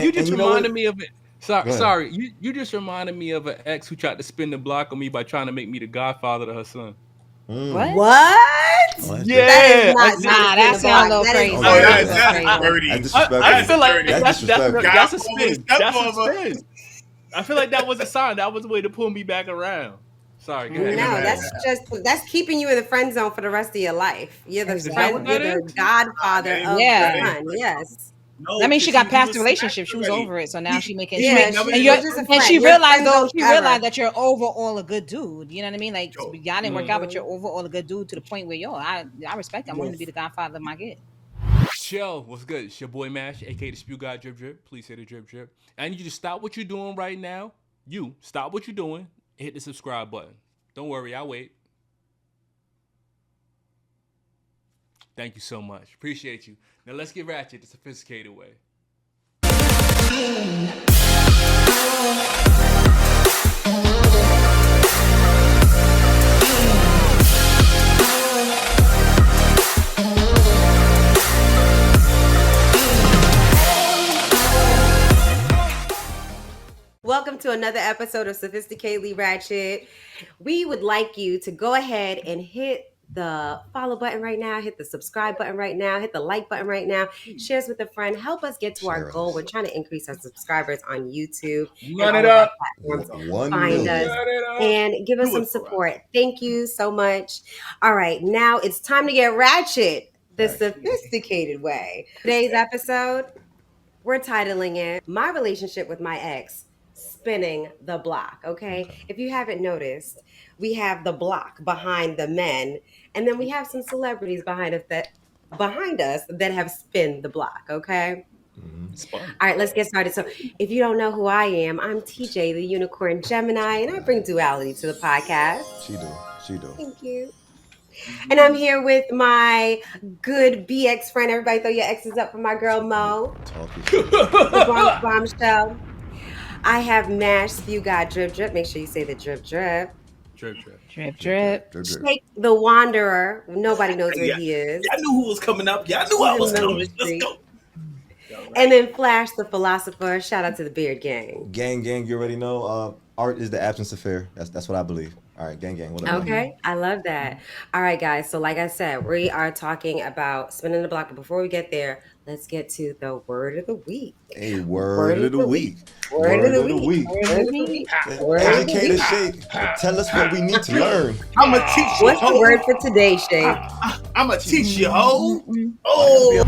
you just you know what? reminded me of it. Go ahead. Sorry, you just reminded me of an ex who tried to spin the block on me by trying to make me the godfather to her son. Mm. What? Oh, that's dirty. That is Yeah, not trying to Nah, spin that the sound block. a little That is crazy. Oh, Oh, yeah, very yeah. disrespectful. That's I disrespectful. feel like dirty. that's disrespectful. that's a Godfather, spin. That's a stepfather. spin. I feel like that was a sign. That was a way to pull me back around. Sorry, go ahead. No, Go ahead. that's keeping you in the friend zone for the rest of your life. You're the Is that what friend, you're that the is? godfather of the Yeah. son. Yes. No, That means she 'cause got past was the relationship. smashed She was already. over it. So now she making. Yeah, never and did you're, it. just a and friend. she You're realized friend though. zone She forever. realized that you're overall a good dude. You know what I mean? Like Yo. y'all didn't work out, but you're overall a good dude to the point where I respect. I want him to be the godfather of my kid. Chill. What's good? It's your boy Mash, aka the Spew God Drip Drip. Please hit the drip drip. I need you to stop what you're doing right now. You stop what you're doing. Hit the subscribe button. Don't worry, I'll wait. Thank you so much. Appreciate you. Now let's get ratchet the sophisticated way. Welcome to another episode of Sophisticatedly Ratchet. We would like you to go ahead and hit the follow button right now, hit the subscribe button right now, hit the like button right now, share us with a friend, help us get to our goal. We're trying to increase our subscribers on YouTube Run and it all of our up. platforms. 1 Find million. us and give us some support. Thank you so much. All right, now it's time to get ratchet the sophisticated way. Today's episode, we're titling it My Relationship with My Ex, Spinning the Block. Okay. If you haven't noticed, we have the block behind the men, and then we have some celebrities behind us that have spin the block. Okay. It's fun. All right, let's get started. So, if you don't know who I am, I'm TJ, the Unicorn Gemini, and I bring duality to the podcast. She do. Thank you. And I'm here with my good BX friend. Everybody throw your X's up for my girl Mo. The Bronx Bombshell. I have Mash, Spew God Drip Drip. Make sure you say the drip drip. Drip drip. Drip drip. Shake the Wanderer. Nobody knows where he is. I knew who was coming up. Y'all knew I was coming. Let's go. And then Flash the Philosopher. Shout out to the Beard Gang. Gang, you already know. Art is the absence of fear. That's what I believe. All right, gang. What up? Okay, I love that. All right, guys. So, like I said, we are talking about spinning the block. But before we get there, let's get to the word of the week. Hey, word of the week. Word of the week. Educator Shake, tell us what we need to learn. I'm a teacher. What's the word for today, Shake? I'm a teacher, ho. Oh.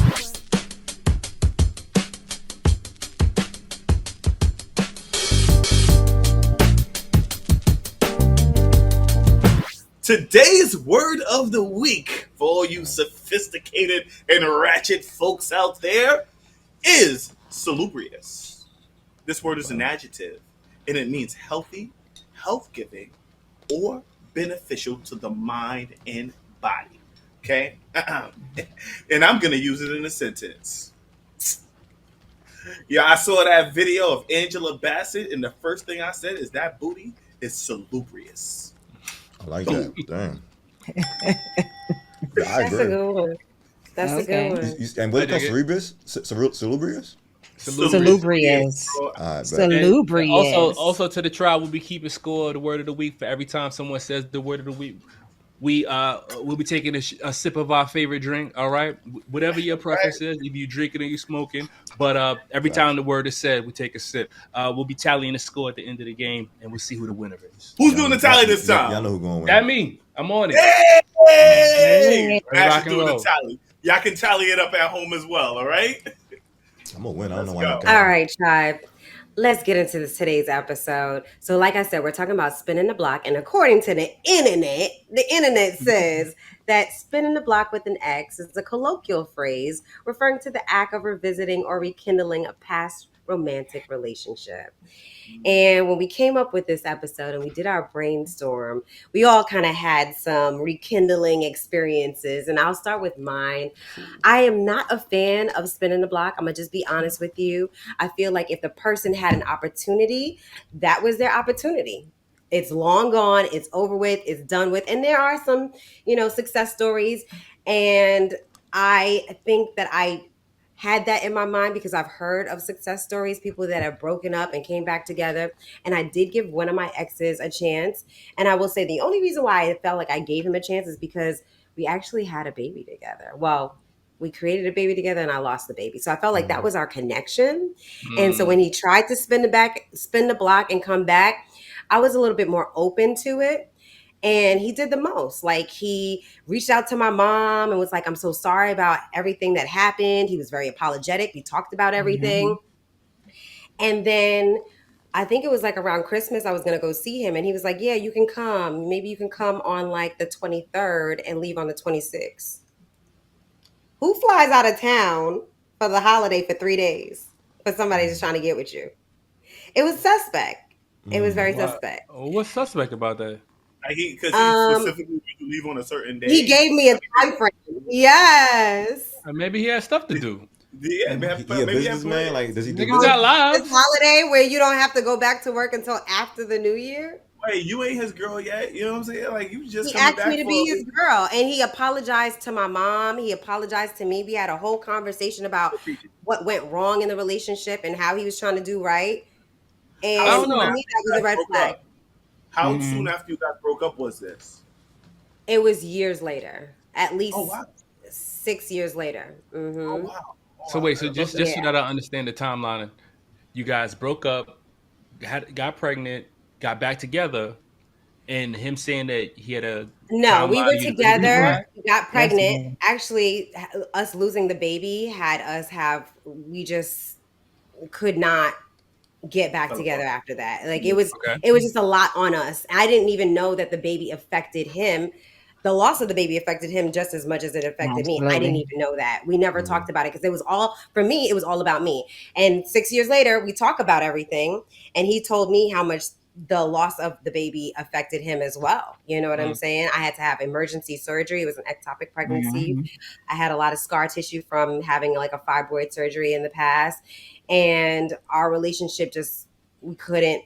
Today's word of the week for all you sophisticated and ratchet folks out there is salubrious. This word is an adjective and it means healthy, health-giving, or beneficial to the mind and body. Okay? And I'm going to use it in a sentence. Yeah, I saw that video of Angela Bassett and the first thing I said is that booty is salubrious. I like that. Damn. I That's a agree. good one. That's a good one. And what is it called? Salubrious? Salubrious? Salubrious. All right, bet. Salubrious. Also to the tribe, we'll be keeping score of the word of the week for every time someone says the word of the week. We'll be taking a sip of our favorite drink. All right, whatever your preference is, if you drinking or you smoking. But every time the word is said, we take a sip. We'll be tallying the score at the end of the game, and we'll see who the winner is. Who's doing the tally this time? Y'all know who's going to win. That me. I'm on it. Hey! Rock Actually and doing roll. the tally. Y'all can tally it up at home as well. All right. I'm going to win. I don't know Let's why. go. All right, tribe. Let's get into today's episode. So, like I said, we're talking about spinning the block. And according to the internet says that spinning the block with an ex is a colloquial phrase referring to the act of revisiting or rekindling a past romantic relationship. And when we came up with this episode and we did our brainstorm, we all kind of had some rekindling experiences. And I'll start with mine. I am not a fan of spinning the block. I'm going to just be honest with you. I feel like if the person had an opportunity, that was their opportunity. It's long gone. It's over with. It's done with. And there are some, success stories. And I think that I had that in my mind because I've heard of success stories, people that have broken up and came back together. And I did give one of my exes a chance. And I will say the only reason why I felt like I gave him a chance is because we actually had a baby together. Well, we created a baby together and I lost the baby. So I felt like that was our connection. And so when he tried to spin the block and come back, I was a little bit more open to it. And he did the most. Like he reached out to my mom and was like, I'm so sorry about everything that happened. He was very apologetic. We talked about everything. And then I think it was like around Christmas, I was going to go see him. And he was like, yeah, you can come. Maybe you can come on like the 23rd and leave on the 26th. Who flies out of town for the holiday for 3 days for somebody just trying to get with you? It was suspect. It was very suspect. What's suspect about that? Because he specifically wanted to leave on a certain day. He gave me a time frame. Yes. Maybe he has stuff to do. Yeah, He a businessman? Like, does he do Niggas got lives. This holiday where you don't have to go back to work until after the new year. Wait, you ain't his girl yet? You know what I'm saying? Like, you just He asked me to be his girl, and he apologized to my mom. He apologized to me. We had a whole conversation about what went wrong in the relationship and how he was trying to do right. And I don't know. for me, that was a red flag. How soon after you guys broke up was this? It was years later, at least 6 years later. Oh, wow. So wait, so just so that I understand the timeline, you guys broke up, got pregnant, got back together, and him saying that he had a we were together, got pregnant. Actually, us losing the baby had us we just could not get back together after that. Like it was just a lot on us. I didn't even know that the baby affected him. The loss of the baby affected him just as much as it affected me. I didn't even know that. We never talked about it because it was all about me. And 6 years later, we talk about everything. And he told me how much the loss of the baby affected him as well. You know what I'm saying? I had to have emergency surgery. It was an ectopic pregnancy. I had a lot of scar tissue from having like a fibroid surgery in the past. And our relationship we couldn't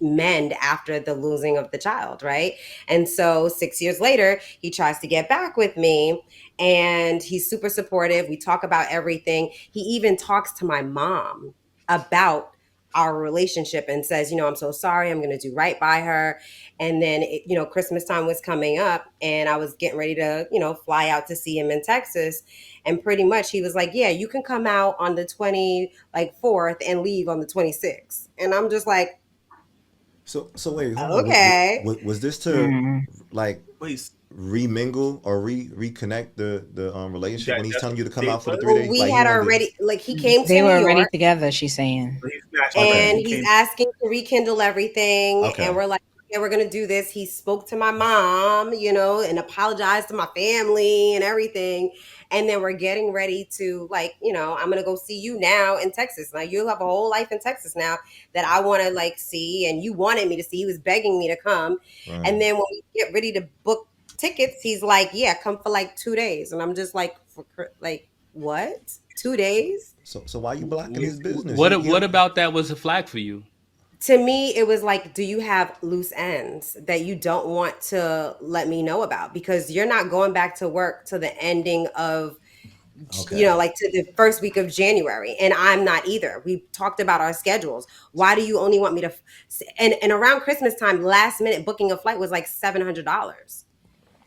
mend after the losing of the child, right? And so 6 years later, he tries to get back with me and he's super supportive. We talk about everything. He even talks to my mom about our relationship and says, I'm so sorry. I'm going to do right by her. And then, Christmas time was coming up and I was getting ready to, fly out to see him in Texas. And pretty much he was like, yeah, you can come out on the 24th and leave on the 26th. And I'm just like, So wait, okay. Was this to remingle or reconnect the relationship when he's telling you to come out for the 3 days? We had already he came to New York. They were already together, she's saying. And he's asking to rekindle everything. Okay. And we're like, okay, we're gonna do this. He spoke to my mom, and apologized to my family and everything. And then we're getting ready to I'm gonna go see you now in Texas. Now you have a whole life in Texas now that I want to see, and you wanted me to see. He was begging me to come. Right. And then when we get ready to book tickets, he's like, yeah, come for 2 days. And I'm just like, what? 2 days? So why are you blocking his business? What about that was a flag for you? To me, it was like, do you have loose ends that you don't want to let me know about? Because you're not going back to work to the ending of, to the first week of January. And I'm not either. We talked about our schedules. Why do you only want me to? And around Christmas time, last minute booking a flight was like $700.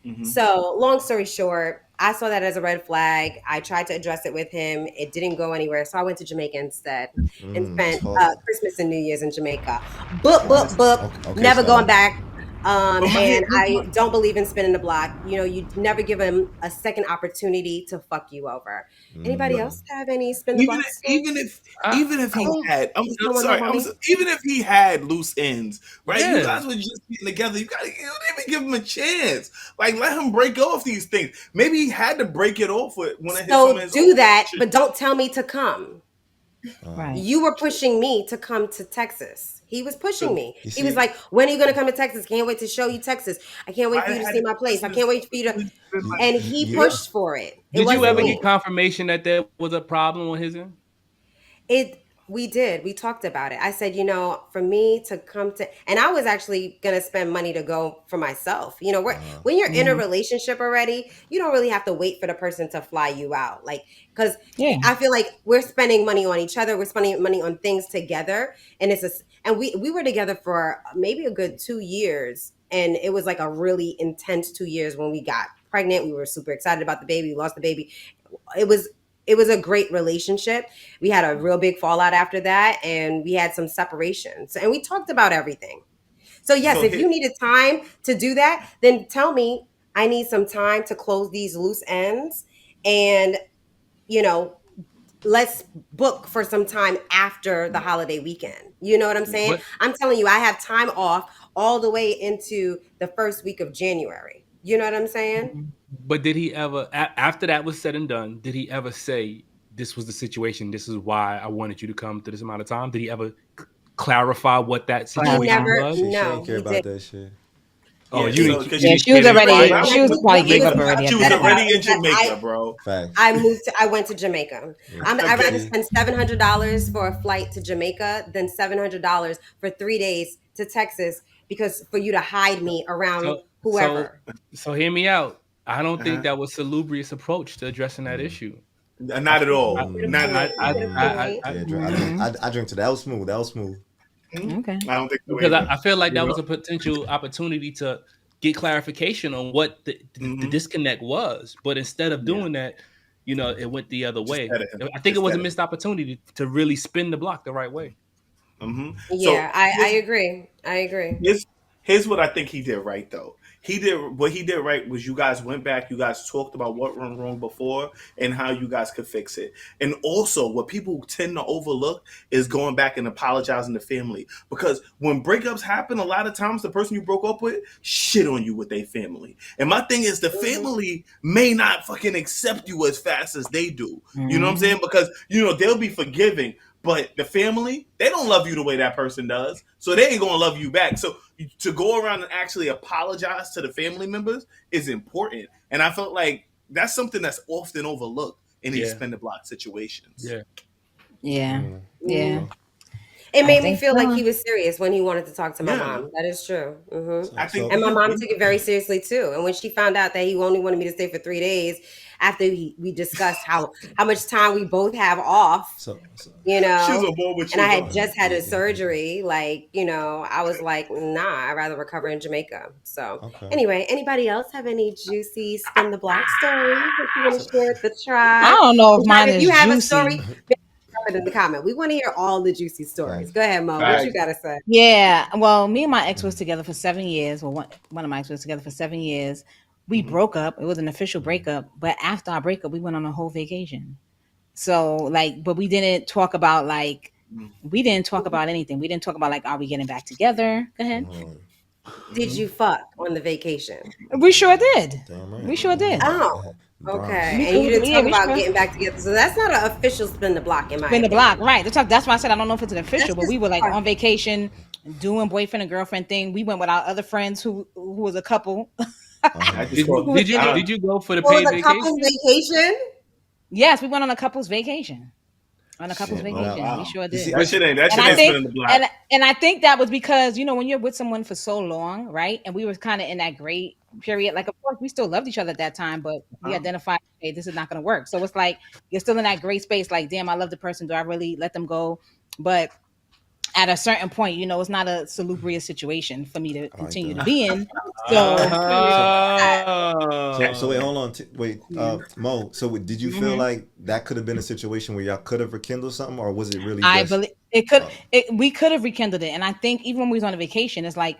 Mm-hmm. So long story short, I saw that as a red flag. I tried to address it with him. It didn't go anywhere. So I went to Jamaica instead and spent Christmas and New Year's in Jamaica. Never going back. And I don't believe in spinning the block. You never give him a second opportunity to fuck you over. Anybody else have any spin the block? Even if he had, even if he had loose ends, right? Yeah. You guys were just getting together. You didn't even give him a chance. Let him break off these things. Maybe he had to break it off with one of his. So do that, but don't tell me to come. Right. You were pushing me to come to Texas. He was pushing me. He was like, when are you going to come to Texas? Can't wait to show you Texas. I can't wait for you to see my place. I can't wait for you to. And he pushed for it. Did you ever get confirmation that there was a problem with his end? We did. We talked about it. I said, for me to come to, and I was actually going to spend money to go for myself. When you're in a Mhm. relationship already, you don't really have to wait for the person to fly you out. Like, because Yeah. I feel like we're spending money on each other. We're spending money on things together. And and we were together for maybe a good 2 years. And it was like a really intense 2 years when we got pregnant. We were super excited about the baby. We lost the baby. It was, it was a great relationship. We had a real big fallout after that, and we had some separations, and we talked about everything. So yes, So if here, you needed time to do that, then tell me I need some time to close these loose ends, and you know let's book for some time after the holiday weekend. You know what I'm saying? But I'm telling you, I have time off all the way into the first week of January. You know what I'm saying? but did he ever after that was said and done? Did he ever say this was the situation? This is why I wanted you to come to this amount of time. Did he ever clarify what that He situation Clarify. never, was? She ain't no, care he did. about that shit. Oh, yeah. you So didn't. because You Yeah, didn't she care was that he Well, already. fired what out. She was he, probably what he gave was up already at she was that upset point. about already is in that Jamaica, bro. Facts. I moved to, I went to Jamaica. Yeah. I'd rather Okay. spend $700 for a flight to Jamaica than $700 for 3 days to Texas because for you to hide me around So so whoever. so hear me out. I don't think Uh-huh. that was Salubrious approach to addressing that issue. I Not at feel You I all. get a Not at I point. all. You I get a I, point. I, Yeah, Mhm. I drink to that. That was smooth. That was smooth. Okay. I don't think so because either. I feel like You that know? was a potential opportunity to get clarification on what the Hmm. disconnect was. But instead of Yeah. doing that, it went the other Just way. edit him. I think it Just was a edit him. missed opportunity to really spin the block the right way. Hmm. So Yeah, I agree. I agree. here's here's what I think he did right though. What he did right was you guys went back, you guys talked about what went wrong before and how you guys could fix it. And also what people tend to overlook is going back and apologizing to family. Because when breakups happen, a lot of times the person you broke up with shit on you with their family. And my thing is the Hmm. family may not fucking accept you as fast as they do. You know what I'm Mhm. saying? Because they'll be forgiving. But the family, they don't love you the way that person does. So they ain't gonna love you back. So to go around and actually apologize to the family members is important. And I felt like that's something that's often overlooked in these Yeah, spin the block situations. yeah. Yeah. Hmm. Yeah. Okay. It I made me think feel like so. he was serious when he wanted to talk to my Yeah. mom. That is true. I think And my mom he took it very seriously too. And when she found out that he only wanted me to stay for 3 days, after we discussed how much time we both have off, So you she was know, on board with and you I had though. just had a yeah. surgery, like, I was like, nah, I'd rather recover in Jamaica. So Okay. anyway, anybody else have any juicy spin the block stories that you want So to share with the I tribe? don't know if In fact, mine if you is have a story, juicy. drop it in the comment. We want to hear all the juicy stories. facts. Go ahead, Mo. What Facts. you got to say? Yeah. Well, me and my ex was together for 7 years. Well, one of my ex was together for 7 years. We Hmm. broke up. It was an official breakup. But after our breakup, we went on a whole vacation. So like, but we didn't talk about anything. We didn't talk about like, are we getting back together? Go ahead. Mhm. Did Mhm. you fuck on the vacation? We sure did. Damn We right. sure did. Oh, Bronx. okay. And you didn't Yeah, talk we about sure. getting back together. So that's not an official spin the block, in my Spin the block, opinion. right? That's why I said I don't know if it's an That's official, but just we were like part. on vacation, doing boyfriend and girlfriend thing. We went with our other friends who was a couple. I Uh-huh. just Did you call Who was did you I, did you go for the What paid was a couple's vacation? vacation? Yes, we went on a couple's vacation. On a couple's Shit. Well, that, vacation, we wow. sure you did. see, That But shit ain't that And shit I ain't think spinning the block. and I think that was because when you're with someone for so long, right? And we were kind of in that great period. Like, of course, we still loved each other at that time, but we Huh? identified, hey, this is not going to work. So it's like you're still in that great space. Like, damn, I love the person. Do I really let them go? But at a certain point, it's not a salubrious situation for me to I like continue to that. be in. So So Oh, wait, hold on. Wait, yeah. Mo. So did you feel Mhm. like that could have been a situation where y'all could have rekindled something, or was it really I just? believe we could have rekindled it. And I think even when we was on a vacation, it's like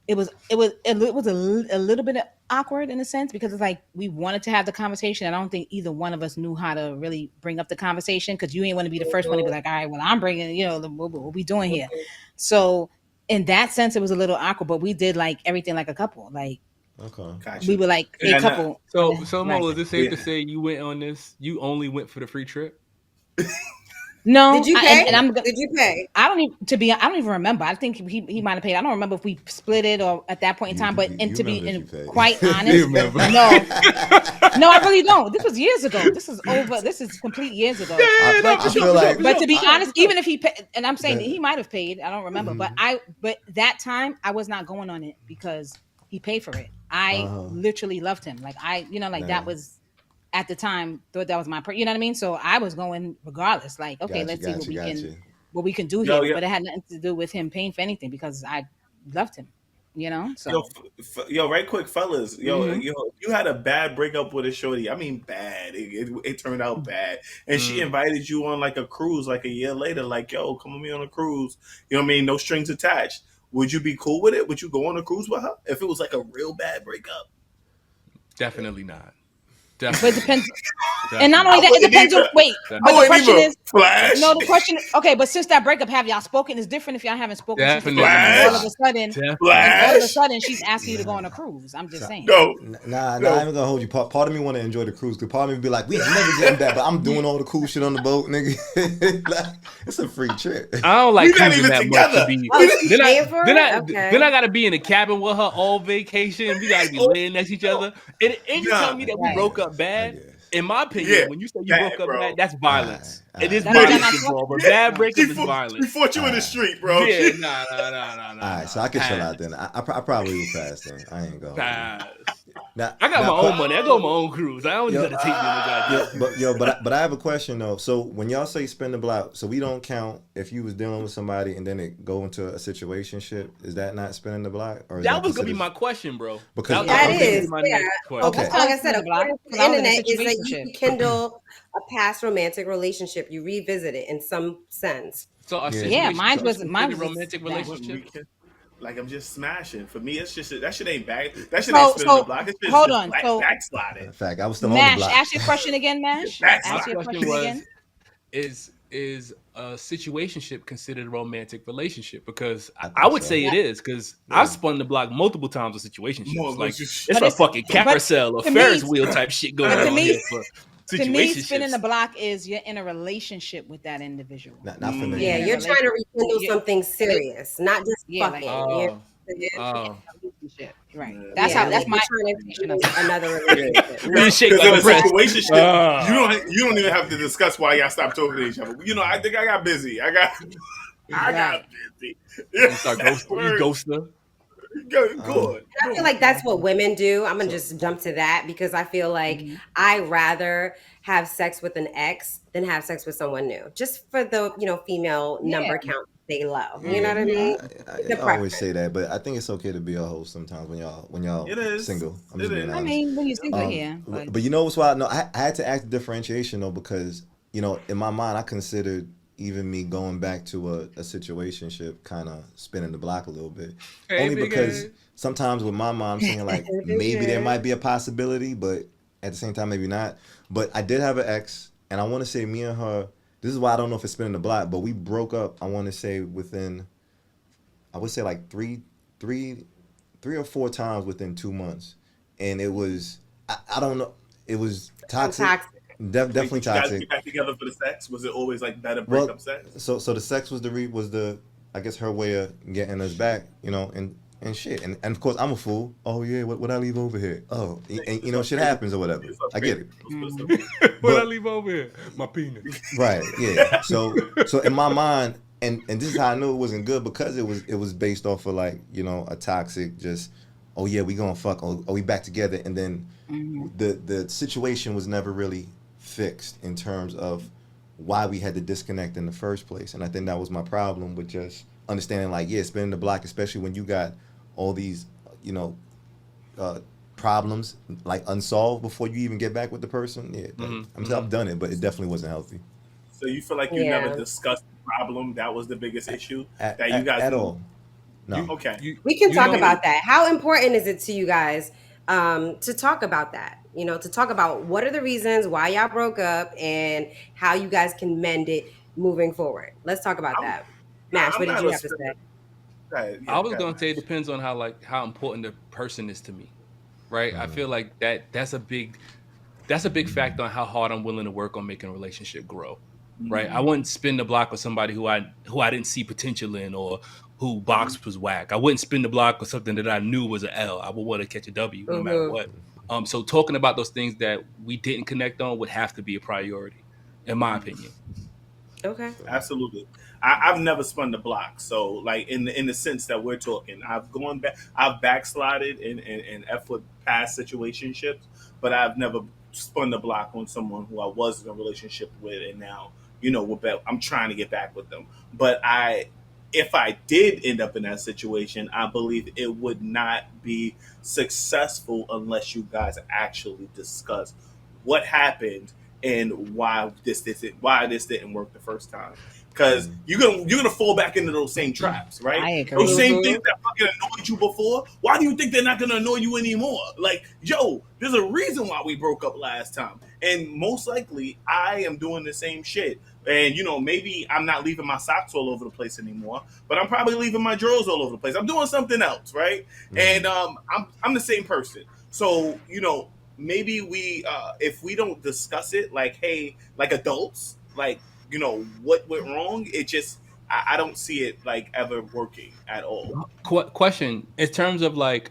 it was a little bit awkward in a sense because it's like we wanted to have the conversation. And I don't think either one of us knew how to really bring up the conversation because you ain't want to be the first one to be like, all right, well, I'm bringing, what we doing here. So in that sense, it was a little awkward, but we did like everything like a couple. Like Okay. we Gotcha. were like a And couple. so Mo, Right. is it safe yeah. to say you went on this? You only went for the free trip? No, Did you pay? and I'm Did you pay? I don't even I don't even remember. I think he might have paid. I don't remember if we split it or at that point in time. But and You to be remember that you paid. quite You honest, remember? no, I really don't. This was years ago. This is complete years ago. I feel like But to be sure. honest, even if he paid, and I'm saying Yeah. he might have paid, I don't remember. But that time I was not going on it because he paid for it. I literally loved him. Like that was at the time thought that was my you know what I mean? So I was going regardless. Like, okay, let's see what we can do here. Yo. But it had nothing to do with him paying for anything because I loved him. You know? So Yo, right quick, fellas. You had a bad breakup with a shorty. I mean, bad. It turned out bad. And she invited you on like a cruise like a year later. Like, yo, come with me on a cruise. You know what I mean? No strings attached. Would you be cool with it? Would you go on a cruise with her if it was like a real bad breakup? Definitely not. But it depends. And not only that, it depends on but the question is Flash. no, the question okay, but since that breakup, have y'all spoken? It's different if y'all haven't spoken since the Definitely. breakup, and all of a Flash. sudden she's asking you to go on a cruise. I'm just saying. No. Nah, I'm even gonna hold you. Part of me want to enjoy the cruise. Cause part of me be like, we ain't never getting back, but I'm doing all the cool shit on the boat, nigga. Like, it's a free trip. I don't like We not cruising even that together. much to be. Okay. Then I gotta be in a cabin with her all vacation. We gotta be laying next to each other. And you tell me that we broke up bad. In my opinion, when you say you broke up bad, that's violence. It is violence involved. But bad breakup is violence. She fought you in the street, bro. Yeah, nah. All right, so I can chill out then. I probably will pass then. I ain't going. I got my own money. I go on my own cruise. I don't need to take me in the goddamn. But I have a question though. So when y'all say spin the block, so we don't count if you was dealing with somebody and then it go into a situationship. Is that not spinning the block? Or is that was gonna be my question, bro. Because that is my yeah. next question. Okay. Like I said, according to the internet, is that you rekindle a past romantic relationship. You revisit it in some sense. So mine was romantic relationship. Like I'm just smashing. For me, it's just that shit ain't bad. That shit ain't spinning the block. It's just hold on. Backsliding. In fact, I was still on Mash, the block. ask your question again, Mash. Ask your question again. Is a situationship considered a romantic relationship? Because I would say it is, because I've spun the block multiple times with situationships. Like it's a fucking carousel or Ferris wheel type shit going on here for to me, spinning the block is you're in a relationship with that individual. Not for me. Yeah, you're trying to rekindle something serious, not just fucking. Right. That's my interpretation of another relationship. You shake Because in like a a press. situation, you don't even have to discuss why y'all stopped talking to each other. You know, I think I got busy. I got busy. You start ghoster. Good. I feel like that's what women do. I'm gonna just jump to that because I feel like I rather have sex with an ex than have sex with someone new, just for the female number count stay low. You know what I mean? I always say that, but I think it's okay to be a host sometimes when y'all single. I'm just being honest. I mean, when you're single, but you know what's why? No, I had to act the differentiation though, because in my mind I considered even me going back to a situationship kind of spinning the block a little bit. Only because sometimes with my mom saying like maybe there might be a possibility, but at the same time maybe not. But I did have an ex, and I want to say me and her, this is why I don't know if it's spinning the block, but we broke up, I want to say within, I would say like three or four times within 2 months. And it was, I don't know, it was toxic. Definitely toxic. Did you guys get back together for the sex? Was it always like better breakup sex? So the sex was the I guess her way of getting us back, and shit. And of course I'm a fool. Oh yeah, what I leave over here? Oh, and shit happens or whatever. I get it. What I leave over here? My penis. Right. Yeah. So in my mind, and this is how I knew it wasn't good, because it was based off of like a toxic just. Oh yeah, we gonna fuck. Oh, we back together, and then the situation was never really fixed in terms of why we had to disconnect in the first place. And I think that was my problem with just understanding like, spinning the block, especially when you got all these problems like unsolved before you even get back with the person. I've done it, but it definitely wasn't healthy. So you feel like you never discussed the problem? That was the biggest issue that you guys at all. No. Okay. We can talk about that. How important is it to you guys to talk about that? To talk about what are the reasons why y'all broke up and how you guys can mend it moving forward. Let's talk about that. Mash, what did you have to say? I was gonna say it depends on how important the person is to me, right? I feel like that's a big factor on how hard I'm willing to work on making a relationship grow. right? I wouldn't spin the block with somebody who I didn't see potential in, or who box was whack. I wouldn't spin the block with something that I knew was an L. I would want to catch a W no matter what. So talking about those things that we didn't connect on would have to be a priority, in my opinion. Okay. Absolutely. I've never spun the block. So, like, in the sense that we're talking, I've gone back, I've backslided and F with past situationships, but I've never spun the block on someone who I was in a relationship with, and now, I'm trying to get back with them. But if I did end up in that situation, I believe it would not be successful unless you guys actually discuss what happened and why this didn't work the first time. Because you're gonna fall back into those same traps, right? I agree. Those same things that fucking annoyed you before. Why do you think they're not gonna annoy you anymore? Like, yo, there's a reason why we broke up last time, and most likely I am doing the same shit. And maybe I'm not leaving my socks all over the place anymore, but I'm probably leaving my drawers all over the place. I'm doing something else, right? And I'm the same person. So maybe we if we don't discuss it like, hey, like adults, like, what went wrong, it just I don't see it like ever working at all. Question, in terms of like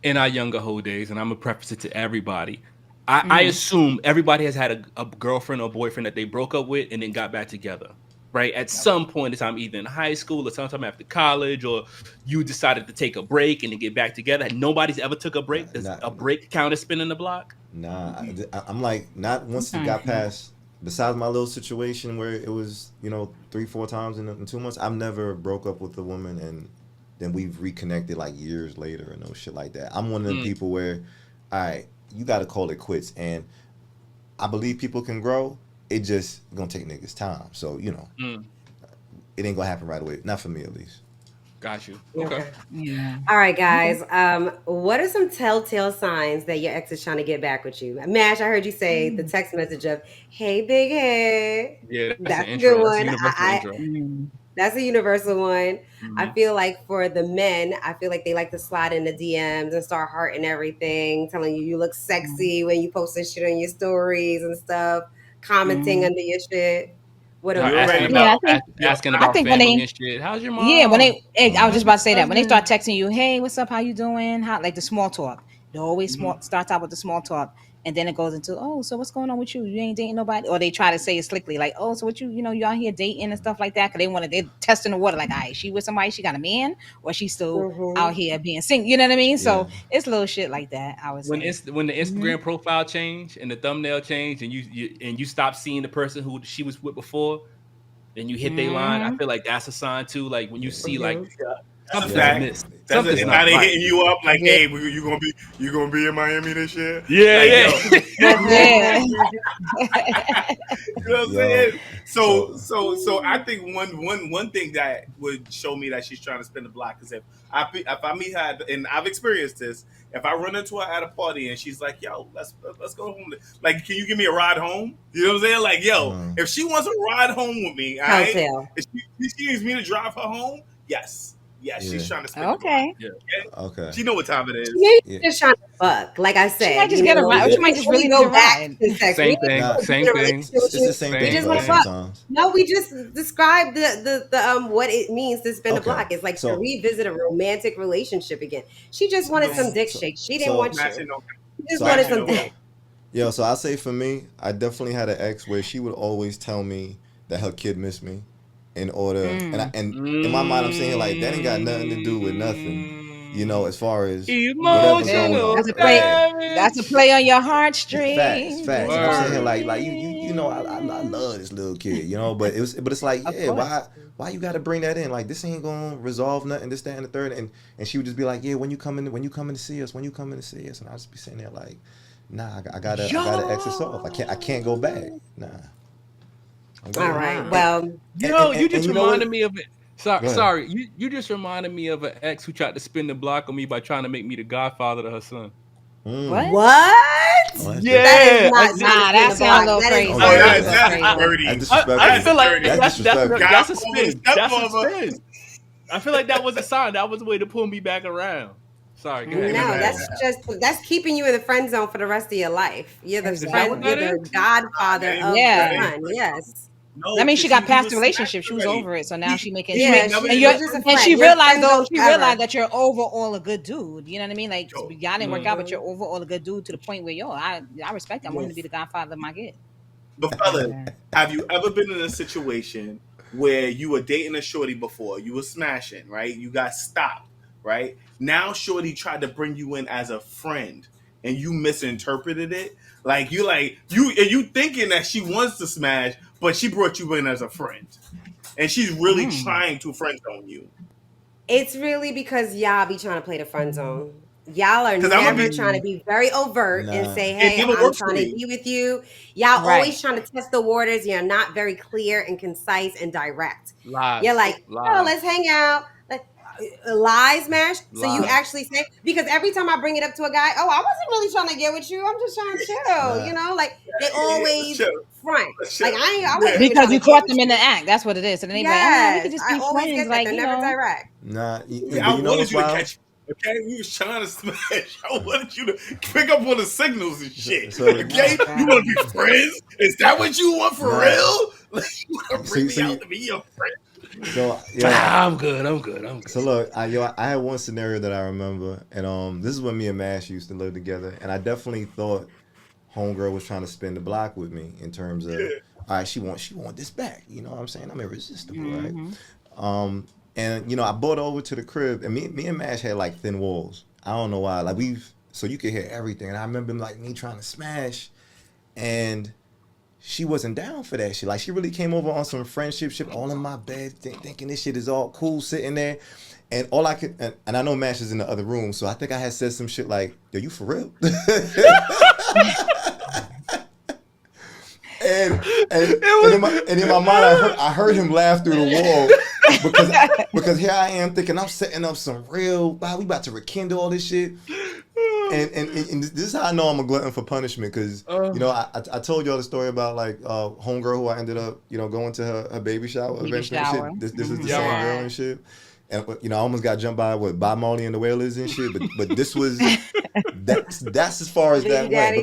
in our younger whole days, and I'm gonna preface it to everybody, I assume everybody has had a girlfriend or boyfriend that they broke up with and then got back together, right? At some point in time, either in high school or sometime after college, or you decided to take a break and then get back together. Nobody's ever took a break. Does a break count as spinning the block? Nah, I'm like, not once it got past, besides my little situation where it was, 3-4 times in 2 months, I've never broke up with a woman and then we've reconnected like years later and no shit like that. I'm one of them people where, all right, you got to call it quits. And I believe people can grow. It just going to take niggas time. So, it ain't going to happen right away. Not for me, at least. Got you. Okay. Yeah. All right, guys. What are some telltale signs that your ex is trying to get back with you? Mash, I heard you say the text message of, "Hey, big head." Yeah, That's an a good intro. one. That's a universal intro. That's a universal one. I feel like for the men, I feel like they like to slide in the DMs and start hearting everything, telling you look sexy when you post this shit on your stories and stuff, commenting under your shit. What No, else? asking about when family they, and shit. How's your mom? yeah, I was just about to say that when they start texting you, hey, what's up? How you doing? How, like the small talk. They always starts out with the small talk, and then it goes into, oh, so what's going on with you? You ain't dating nobody, or they try to say it slickly, like, oh, so what you out here dating and stuff like that, because they're testing the water, like, all right, she with somebody, she got a man, or she's still out here being single. You know what I mean? So it's little shit like that. I was when the Instagram profile change and the thumbnail change, and you stop seeing the person who she was with before, and you hit their line. I feel like that's a sign too. Like when you see like something's missed. Something's now they right. hitting you up like, hey, you gonna be in Miami this year? Yeah, like, yeah. You know what I'm saying? So I think one thing that would show me that she's trying to spin the block is if I meet her, and I've experienced this. If I run into her at a party and she's like, yo, let's go home. Like, can you give me a ride home? You know what I'm saying? Like, yo, if she wants a ride home with me, all right? If she needs me to drive her home, yes. Yeah, she's trying to spin the block. Yeah. Okay. She know what time it is. Maybe just trying to fuck. Like I said, she might just get a ride. She might just really go back. Same thing. It's the same thing. We just want to fuck. No, we just described the what it means to spin the block. It's like to revisit a romantic relationship again. She just wanted some dick shakes. She didn't want you. She just wanted some dick. Yo, so I'll say for me, I definitely had an ex where she would always tell me that her kid missed me. In order, and in my mind, I'm saying like that ain't got nothing to do with nothing, as far as whatever's going on. That's a play on your heartstrings. Facts. I'm saying like I love this little kid, but it's like, why you got to bring that in? Like, this ain't gonna resolve nothing. This, that, and the third. And she would just be like, yeah, when you coming to see us, and I just be sitting there like, nah, I gotta exit off. I can't go back. Nah. All right. Well, you just reminded me of it. Sorry. You just reminded me of an ex who tried to spin the block on me by trying to make me the godfather to her son. What? Yeah, that sounds a little crazy. I feel like that's a spin. That's a spin. I feel like that was a sign. That was a way to pull me back around. Sorry. Go ahead. No, that's keeping you in the friend zone for the rest of your life. You're the godfather of your son. Yes. No, That means she because got he past was the relationship. smashed She was already. over it. So now she making He she would Yeah, made, never she be was your just a friend. and friend. she You're realized friend though, zone forever. that you're overall a good dude. You know what I mean? Like Yo, y'all didn't work out, but you're overall a good dude to the point where I respect him. I want him yo, to be the godfather of my kid. but fellas, have you ever been in a situation where you were dating a shorty before, you were smashing, right? You got stopped, right? Now shorty tried to bring you in as a friend and you misinterpreted it. Like you thinking that she wants to smash, but she brought you in as a friend. And she's really trying to friend zone you. It's really because y'all be trying to play the friend zone. Y'all are Because I'm gonna never be trying to be very overt and Nah. say, it "Hey, never I'm works for trying to me. be with you." Y'all Right. always trying to test the waters. You're not very clear and concise and direct. You're Lies. like, "Oh, Lies. let's hang out." Lies, mash. So you Lies. actually say, because every time I bring it up to a guy, "Oh, I wasn't really trying to get with you. I'm just trying to chill." Nah. You know, like they Yeah, let's always chill. front. Let's Like chill. I wasn't Yeah. even Because trying you to get caught with them in the you. act. That's what it is. And then they be like, oh no, we could Yes, just I be always friends. get that. Like, They're you never know. direct. Nah, I but you know wanted what's you to wild? catch. Okay, we was trying to smash. I wanted you to pick up on the signals and shit. So Okay, Oh you want to God. be friends? Is that what you want for nah. real? Like you want to So bring so me out you, to be your friend? so yo, I'm good. I'm good. I'm so good. look, I had one scenario that I remember, and this is when me and Mash used to live together, and I definitely thought homegirl was trying to spin the block with me in terms of, all right, she want this back. You know what I'm saying? I'm irresistible, right? Mm-hmm. And I brought her over to the crib, and me and Mash had like thin walls. I don't know why. Like so you could hear everything. And I remember like me trying to smash, and she wasn't down for that shit. Like she really came over on some friendship shit, all in my bed, thinking this shit is all cool, sitting there. And all I could, and I know Mash is in the other room, so I think I had said some shit like, "Yo, you for real?" and and in my mind, I heard him laugh through the wall because here I am thinking I'm setting up some real. Wow, we about to rekindle all this shit. And this is how I know I'm a glutton for punishment because I told y'all the story about like homegirl who I ended up going to her baby shower Baby eventually and shower. shit. This is the Yeah, same man. girl and shit. And I almost got jumped by Bob Marley and the Wailers and shit. But this was that's as far as Baby that went daddy.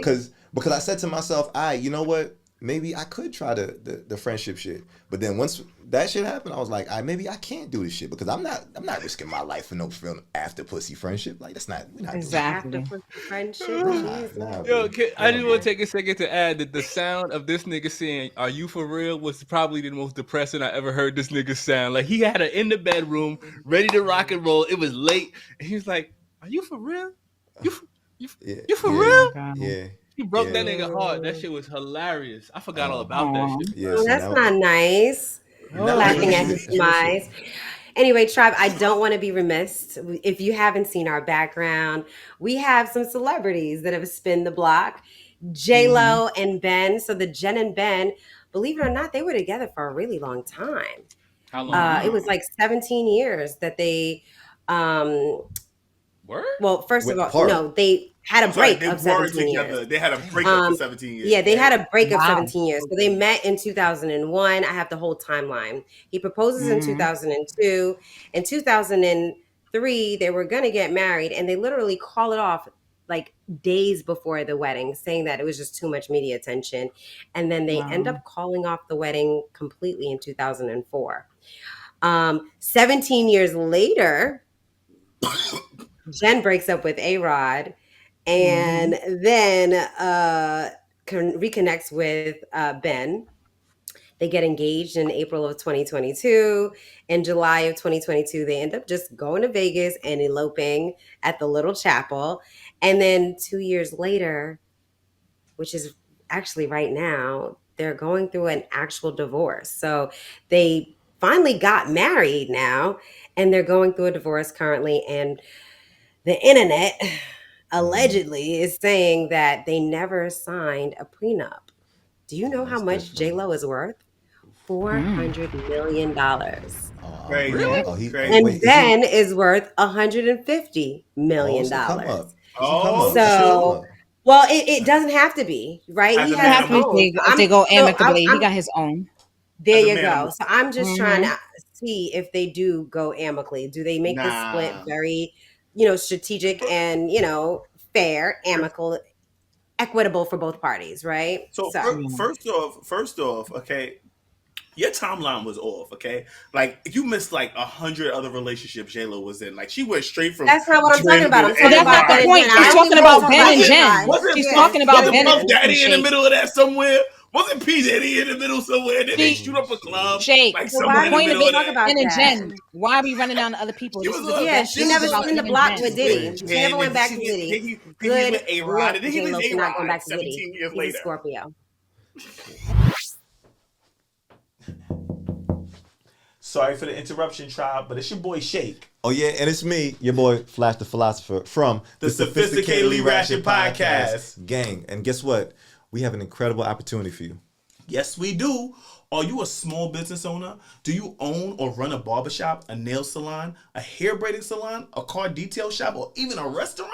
because I said to myself, you know what? Maybe I could try the friendship shit. But then once that shit happened, I was like, maybe I can't do this shit because I'm not risking my life for no film after pussy friendship. Like that's not we're not Exactly. After pussy friendship, doing that. Jesus. Nah, Yo, bro. I Nah, just want bro. to take a second to add that the sound of this nigga saying, "Are you for real?" was probably the most depressing I ever heard this nigga sound. Like he had her in the bedroom, ready to rock and roll. It was late, and he was like, "Are you for real? You for, you, Yeah, you for Oh yeah, my real?" God. yeah, He broke yeah. that nigga heart. That Mm. shit was hilarious. I forgot all Um, about that Oh. shit. yeah. Oh, So that's now, not nice. nah, Oh, it's real Laughing at Yeah. his shit. It's real shit. demise. Anyway, Tribe, I don't want to be remiss. If you haven't seen our background, we have some celebrities that have spun the block. Mm-hmm. JLo and Ben. So the Jen and Ben, believe it or not, they were together for a really long time. how long? It Wow. was like 17 years that they um Word? well, first of Went all, apart. no, they had I'm a sorry, break they of were 17 years. together. They had a Damn. breakup for 17 years. Yeah, they had a break of Wow. 17 years. So they met in 2001. I have the whole timeline. He proposes in Mm-hmm. 2002. In 2003, they were going to get married, and they literally call it off like days before the wedding, saying that it was just too much media attention. And then they end Wow. up calling off the wedding completely in 2004. 17 years later, Jen breaks up with A-Rod Mm-hmm. and then reconnects with Ben. They get engaged in April of 2022. In July of 2022, they end up just going to Vegas and eloping at the little chapel. And then 2 years later, which is actually right now, they're going through an actual divorce. So they finally got married now, and they're going through a divorce currently. And the internet Mm, allegedly is saying that they never signed a prenup. Do you know how that's much different. JLo is worth? Mm. $400 million. Oh, Crazy, oh, Really? he. Oh, crazy. And wait, is he? Ben is worth $150 Oh, million. it's a come up. It's a come Oh up. It's a come shoot! So, up. well, it doesn't have to be, right? As He a It has has his to be minimum, own. if they go amicably. He I'm got his own. there as a you go. minimum, So I'm just trying Mm-hmm. to see if they do go amicably. Do they make this split nah. very, strategic and, fair, amicable, equitable for both parties, right? So So, Yeah. first off, okay. your timeline was off, okay? Like you missed like 100 other relationships JLo was in. Like she went straight from That's not what I'm talking Jen about. to I'm Well, talking that's about not the Ben A-Rod. and point. Jen. She's I only talking want to about talk Ben about and Jen. A-Rod. She's Yeah. talking about Wasn't Ben Puff and Daddy in the Shake. middle of that somewhere? Wasn't P Daddy in the middle somewhere? Did they See, shoot up a club Shake. like So The somewhere why in the didn't point of middle we of it, talk that? about Ben and that? Jen. Why are we running down to other people? She This was is the Yeah, best she thing never about spun the Ben and block Jen. with Diddy. She never went back to Diddy. Then he's Good with A-Rod, look, and then he J-Lo leaves for not going A-Rod back to Diddy. 17 years He's a later. Scorpio. Sorry for the interruption, tribe, but it's your boy Shake. Oh yeah, and it's me, your boy Flash the Philosopher from The Sophisticatedly Ratchet Podcast. Gang. And guess what? We have an incredible opportunity for you. Yes, we do. Are you a small business owner? Do you own or run a barbershop, a nail salon, a hair braiding salon, a car detail shop, or even a restaurant?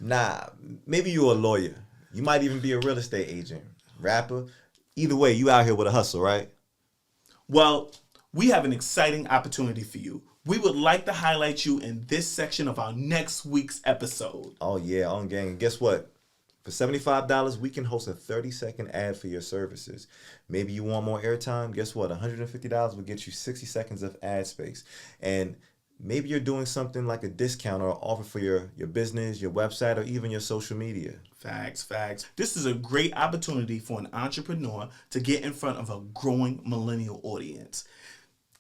Nah, maybe you're a lawyer. You might even be a real estate agent, rapper. Either way, you out here with a hustle, right? Well, we have an exciting opportunity for you. We would like to highlight you in this section of our next week's episode. Oh yeah, on gang. And guess what? For $75, we can host a 30-second ad for your services. Maybe you want more airtime. Guess what? $150 will get you 60 seconds of ad space. And maybe you're doing something like a discount or offer for your business, your website, or even your social media. Facts. This is a great opportunity for an entrepreneur to get in front of a growing millennial audience.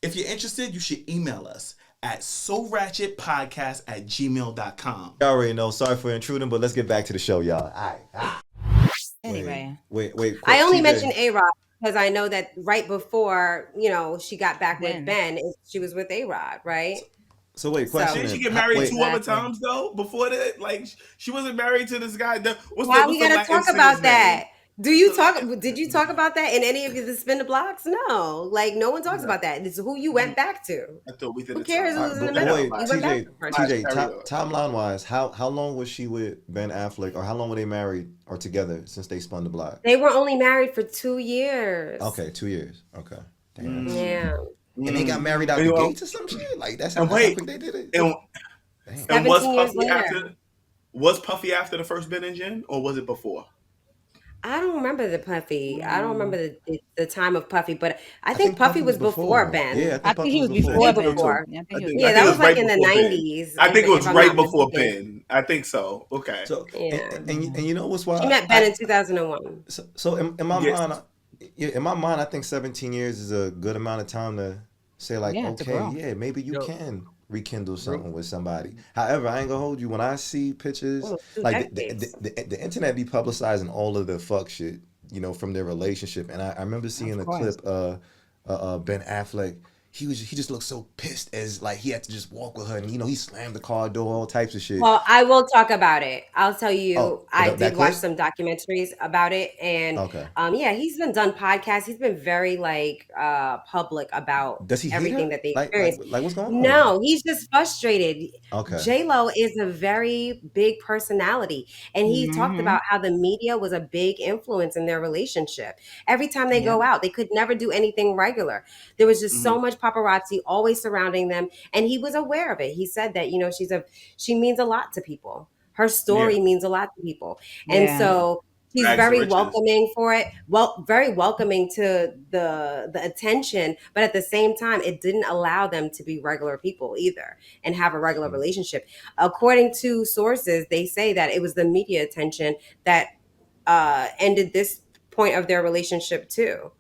If you're interested, you should email us at soratchetpodcast@gmail.com. You already know. Sorry for intruding, but let's get back to the show, y'all. All right. Anyway, Wait. I only TJ. mentioned A-Rod because I know that right before, she got back with Ben, she was with A-Rod, right? So wait, question. Didn't she get married Wait, two other times though? Before that, like she wasn't married to this guy. Why we gotta talk about that? Did you talk about that in any of the spin the blocks? No, like no one talks about that. This is who you went back to. I thought we did. Who cares who's in the but middle? wait, You went back to the person. TJ, timeline wise, how long was she with Ben Affleck, or how long were they married or together since they spun the block? They were only married for 2 years. Okay, 2 years. Okay, damn. Yeah. And they got married out the gates or some shit. Like that's how quick they did it. And 17 was years Puffy later. was Puffy after the first Ben and Jen, or was it before? I don't remember the Puffy. I don't remember the time of Puffy, but I think Puffy was before Ben. Yeah, I think he was Way before Ben. before. Yeah, I think he was Yeah, that was like in the 90s. I think it was if I'm right not before mistaken. Ben. I think so. Okay. So Yeah. and you know what's wild? She met Ben in 2001. So in my mind, I think 17 years is a good amount of time to say like, Yeah, to grow. okay, yeah, maybe you can rekindle something with somebody. However, I ain't gonna hold you. When I see pictures, Oh, 2 like decades. the internet be publicizing all of the fuck shit, from their relationship. And I remember seeing a course. clip, Ben Affleck. He just looked so pissed as like he had to just walk with her, and he slammed the car door, all types of shit. Well, I will talk about it. I'll tell you, Oh, I that did watch clip? some documentaries about it, and Okay. yeah, he's been done podcasts. He's been very public about Does he hate everything her? that they Like experienced. what's going on? No, he's just frustrated. Okay. JLo is a very big personality, and he talked about how the media was a big influence in their relationship. Every time they go out, they could never do anything regular. There was just so much paparazzi always surrounding them, and he was aware of it. He said that she means a lot to people. Her story means a lot to people, and so he's Rags to very riches. welcoming for it. Well, very welcoming to the attention, but at the same time, it didn't allow them to be regular people either and have a regular relationship. According to sources, they say that it was the media attention that ended this point of their relationship too.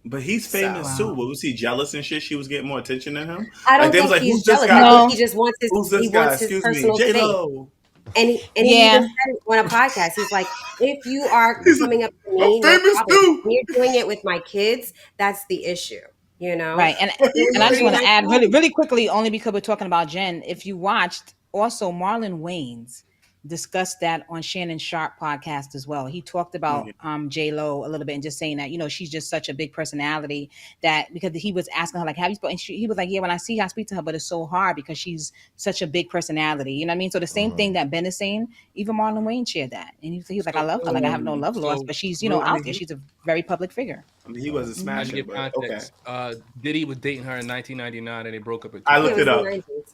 But he's famous too. What was he jealous and shit? She was getting more attention than him. I don't they was think he's who's this jealous. guy? I No. think he just wants his Who's this he guy? wants his Excuse me, personal space. JLo. And he even said on a podcast, he's like, if you are coming up to me, no famous problem. too. When you're doing it with my kids, that's the issue, Right. And I just want to add really quickly, only because we're talking about Jen. If you watched, also Marlon Wayans discussed that on Shannon Sharp podcast as well. He talked about JLo a little bit and just saying that, she's just such a big personality that because he was asking her like, have you spoken? He was like, yeah, when I see her, I speak to her, but it's so hard because she's such a big personality. You know what I mean? So the same thing that Ben is saying, even Marlon Wayne shared that. And he was like, I love her. Like I have no love lost, but she's, out there. She's a very public figure. I mean, he wasn't I smashing, give but context. okay. Diddy was dating her in 1999, and they broke up. I looked it up.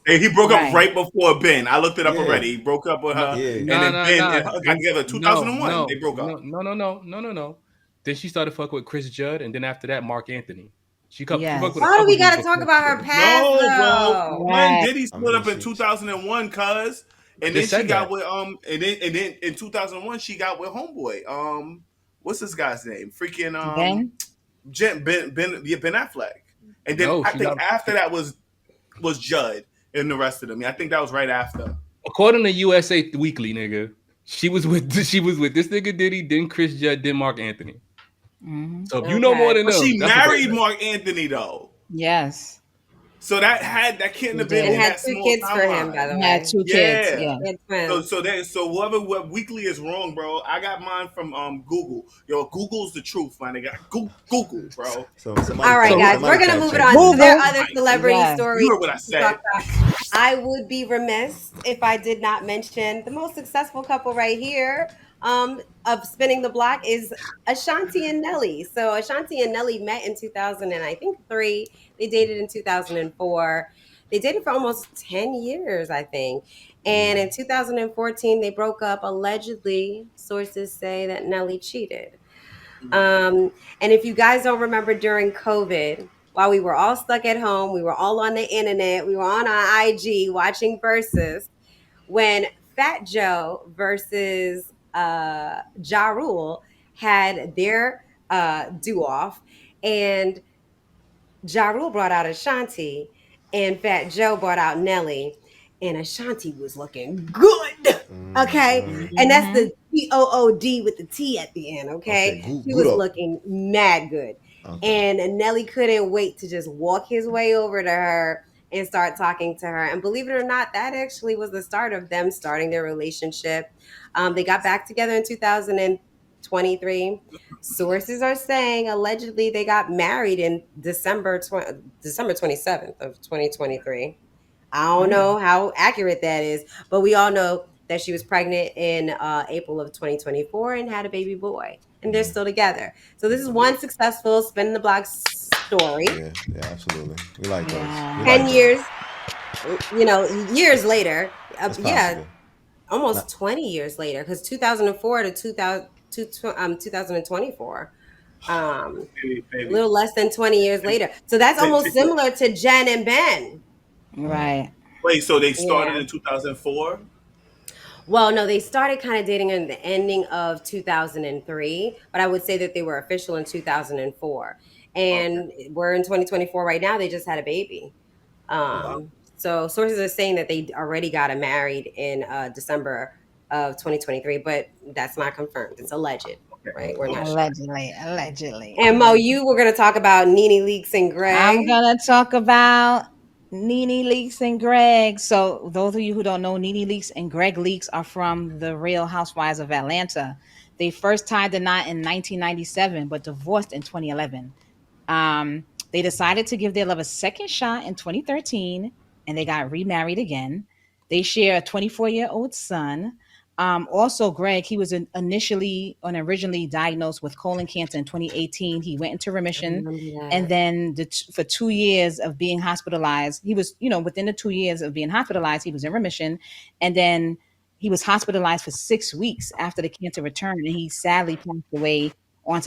Hey, he broke up right before Ben. I looked it up already. He broke up with her, and then Ben got together. 2001. They broke up. No. Then she started fucking with Chris Judd, and then after that, Mark Anthony. She Yes. fucked with a Why do couple we dudes gotta talk before. about her past No, bro. though? When Right. Diddy I'm split up in receipts. 2001, cuz, I and then just she said got that. with and then in 2001 she got with homeboy. What's this guy's name? Freaking Ben. Ben Affleck. And then No, I she think got. after that was Judd and the rest of them. I think that was right after. According to USA Weekly, nigga, she was with this nigga Diddy, then Chris Judd, then Mark Anthony. Mm-hmm. So if you know more Okay. than But them, she that's what they married say. Mark Anthony though. Yes. So that couldn't She have been And in did. had that 2 small kids for him, by timeline. the Had way. 2 kids. Yeah. Yeah. He had So twins. whoever what weekly is wrong, bro. I got mine from Google. Yo, Google's the truth, my nigga. Google, bro. So All somebody right, So fact, guys, we're somebody gonna fact move it check on me. to their Google. other celebrity Yes. stories You heard what I to talk said. about. I would be remiss if I did not mention the most successful couple right here of spinning the block is Ashanti and Nelly. So Ashanti and Nelly met in 2000 and I think 3. They dated in 2004. They dated for almost 10 years, I think. And in 2014, they broke up. Allegedly, sources say that Nelly cheated. Um, and if you guys don't remember during COVID, while we were all stuck at home, we were all on the internet, we were on our IG watching Versus, when Fat Joe versus Ja Rule had their do off, and Ja Rule brought out Ashanti, and Fat Joe brought out Nelly, and Ashanti was looking good. Okay. And that's Mm-hmm. the G-O-O-D with the T at the end. Okay, Okay. good, He good was up. looking mad good. Okay. And Nelly couldn't wait to just walk his way over to her and start talking to her. And believe it or not, that actually was the start of them starting their relationship. They got back together in 2023. Sources are saying allegedly they got married in December 27th of 2023. I don't know how accurate that is, but we all know that she was pregnant in April of 2024 and had a baby boy, and they're still together. So this is one successful spin the block story. Yeah, yeah, absolutely. We like those. We Yeah. like 10 those. years, years later, It's yeah, possible. almost Not, 20 years later, because 2004 to 2024. Um, Baby, a baby. little less than 20 years later. So that's almost similar to Jen and Ben. right. Right. Wait, so they started Yeah. in 2004? Well, no, they started kind of dating in the ending of 2003, but I would say that they were official in 2004. Okay. And we're in 2024 right now. They just had a baby. Oh, wow. So sources are saying that they already got married in December of 2023, but that's not confirmed. It's alleged, Okay. right? We're not sure. Allegedly. Allegedly. And Mo, you were going to talk about Nene Leakes and I'm Greg. gonna talk about Nene Leakes and Greg. So those of you who don't know, Nene Leakes and Greg Leakes are from the Real Housewives of Atlanta. They first tied the knot in 1997, but divorced in 2011. They decided to give their love a second shot in 2013, and they got remarried again. They share a 24-year-old son. Also, Greg, he was originally diagnosed with colon cancer in 2018. He went into I remission, remember and that. then for 2 years of being hospitalized, he was, within the 2 years of being hospitalized, he was in remission, and then he was hospitalized for 6 weeks after the cancer returned, and he sadly passed away on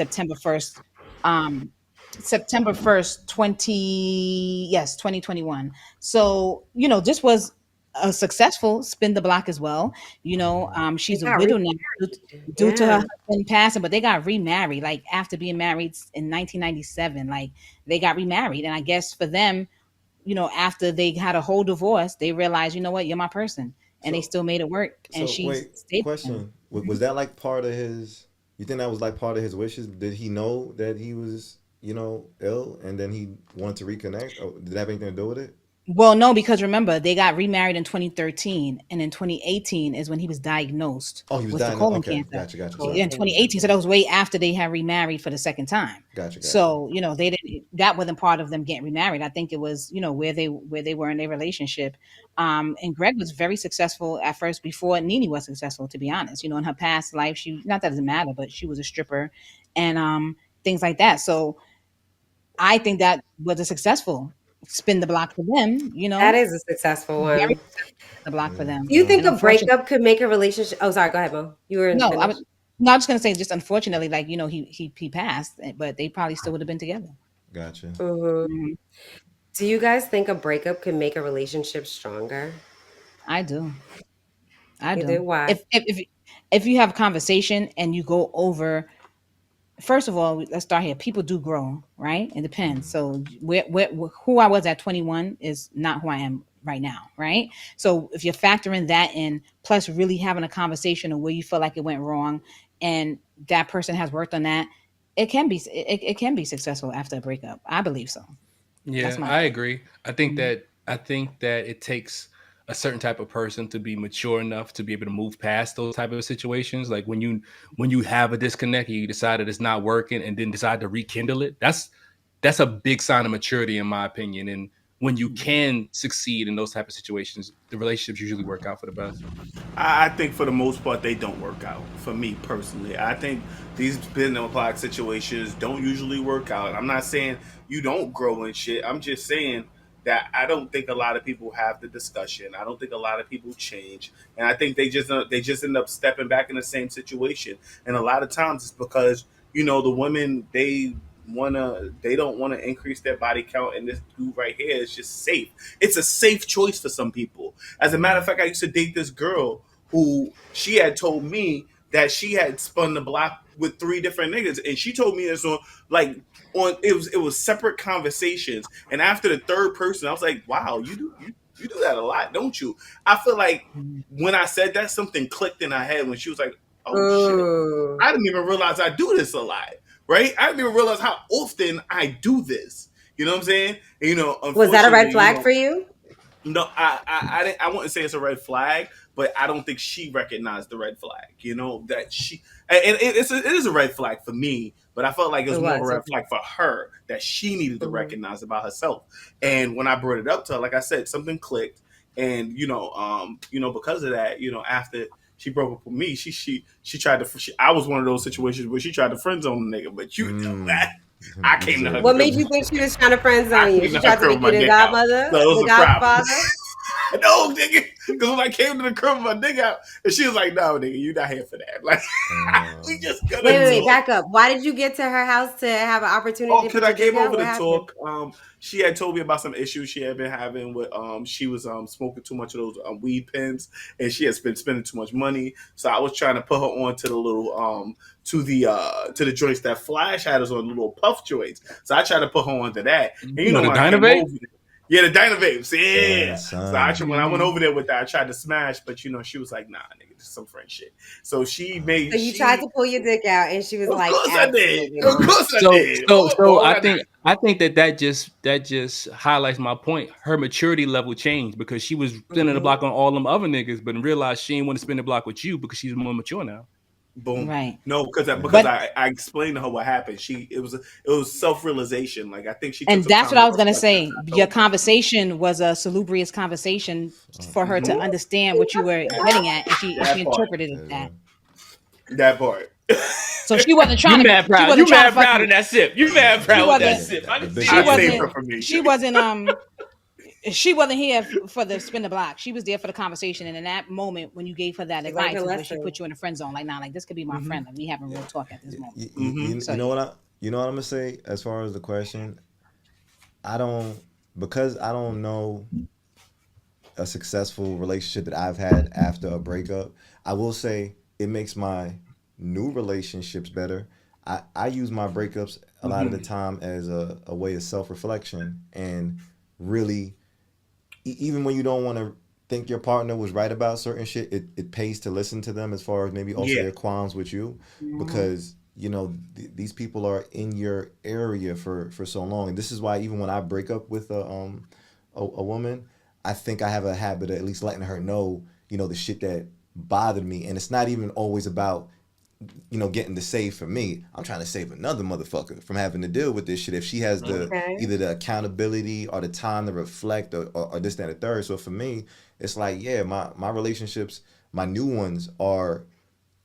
um, September 1st, 2021. So, this was a successful spin the block as well. They She's a got widow now remarried. due to her Yeah. husband passing, but they got remarried like after being married in 1997. Like they got remarried. And I guess for them, after they had a whole divorce, they realized, you know what, you're my person. And they so, still made it work. And so she wait. stayed with him. Question: Was that like part of his? You think that was like part of his wishes? Did he know that he was, ill, and then he wanted to reconnect? Or did that have anything to do with it? Well, no, because remember, they got remarried in 2013, and in 2018 is when he was diagnosed Oh, he was with the dying. colon Okay, cancer. gotcha, gotcha. Colon Sorry. In cancer. 2018, so that was way after they had remarried for the second time. Gotcha, gotcha. So, they didn't, that wasn't part of them getting remarried. I think it was, where they were in their relationship. And Greg was very successful at first before Nene was successful, to be honest. In her past life, not that it doesn't matter, but she was a stripper and things like that. So I think that was a successful spin the block for them, That is a successful very one. the block for Yeah, them. Do you yeah. think And a unfortunately, breakup could make a relationship? Oh, sorry. Go ahead, Mo. You were no, finished. no, I was just gonna say, just unfortunately, like he passed, but they probably still would have been together. Gotcha. Hmm. Mhm. Do you guys think a breakup can make a relationship stronger? I do. I You do. do? Why? If you have conversation and you go over, first of all, let's start here. People do grow, right? It depends. So who I was at 21 is not who I am right now, right? So if you're factoring that in, plus really having a conversation of where you feel like it went wrong, and that person has worked on that, it can be successful after a breakup. I believe so. That's Yeah, my I opinion. agree. Mhm. I think that it takes a certain type of person to be mature enough to be able to move past those type of situations. Like when you have a disconnect and you decide that it's not working and then decide to rekindle it. That's a big sign of maturity in my opinion. And when you can succeed in those type of situations, the relationships usually work out for the best. I think for the most part they don't work out. For me personally, I think these spin applied situations don't usually work out. I'm not saying you don't grow and shit. I'm just saying that I don't think a lot of people have the discussion. I don't think a lot of people change, and I think they just end up stepping back in the same situation. And a lot of times it's because the women they don't want to increase their body count, and this dude right here is just safe. It's a safe choice for some people. As a matter of fact, I used to date this girl who she had told me that she had spun the block with three different niggas, and she told me this on like on it was separate conversations. And after the third person, I was like, wow, you do that a lot, don't you? I feel like when I said that, something clicked in her head when she was like, oh shit, Ooh. I didn't even realize I do this a lot, right? I didn't even realize how often I do this. You know what I'm saying? And, Was that a red unfortunately, flag for you? no, I wouldn't say it's a red flag, but I don't think she recognized the red flag. That she and it is a red flag for me, but I felt like it It was more of a was. red Okay. flag for her that she needed to Hmm. recognize about herself. And when I brought it up to her, like I said, something clicked, and because of that, after she broke up with me, she tried to. I was one of those situations where she tried to friend zone the nigga, but Mm. I You came to her deserve What it. crib. made you think she was trying to friend I zone you? came She to her tried to crib with make you my the dick out. godmother, So it was the a problem. godfather. No, nigga. Because when I came to the crib with my dick out, and she was like, no, nigga, you not here for that. Like, we just Wait, gonna wait, wait. talk. Back up. Why did you get to her house to have an opportunity Oh, to cause put I your dick came out? over What to happened? talk. She had told me about some issues she had been having with she was smoking too much of those weed pens, and she has been spending too much money. So I was trying to put her on to the little to the joints that Flash had us on, the little puff joints. So I tried to put her onto that, and You know the when I came Dynavate? over there, yeah, the Dynavapes, Son, yeah. So son. when I went Mhm. over there with that, I tried to smash, but she was like, nah, nigga, this is some friend shit. So So you tried to pull your dick out, and she was of like, course I did, absolutely of not. course I did. So What would I not? I think that just highlights my point. Her maturity level changed because she was spinning the Hmm. block on all them other niggas, but realized she didn't want to spin the block with you because she's more mature now. Boom. Right. No, because But I explained to her what happened. It was self realization. Like I think she took and some that's time what to I was gonna reflect after say. I Your told her. conversation was a salubrious conversation for her to Mm-hmm. Ooh, understand what you were getting at, and she That part. interpreted it that. That part. So she wasn't You trying to. mad She proud. wasn't You trying to mad proud of fucking. that sip. You mad She proud with that wasn't. sip. I can The see big She I it. saved sip. her wasn't. for me. She wasn't. She wasn't here for the spin the block. She was there for the conversation. And in that moment, when you gave her that she learned her advice, is where she lesson. put you in the friend zone. Like, nah, like this could be my Mm-hmm. friend. Like we having real talk at this moment. Mm-hmm. So You know yeah. what I'm gonna say as far as the question. I don't because I don't know a successful relationship that I've had after a breakup. I will say it makes my new relationships better. I use my breakups a lot of the Mm-hmm. time as a way of self reflection and really even when you don't want to think your partner was right about certain shit, it pays to listen to them as far as maybe also Yeah. their qualms with you Mhm. because these people are in your area for so long, and this is why even when I break up with a woman, I think I have a habit of at least letting her know the shit that bothered me, and it's not even always about getting to save for me. I'm trying to save another motherfucker from having to deal with this shit. If she has the Okay. either the accountability or the time to reflect or this, that, and the third. So for me, it's like, yeah, my relationships, my new ones are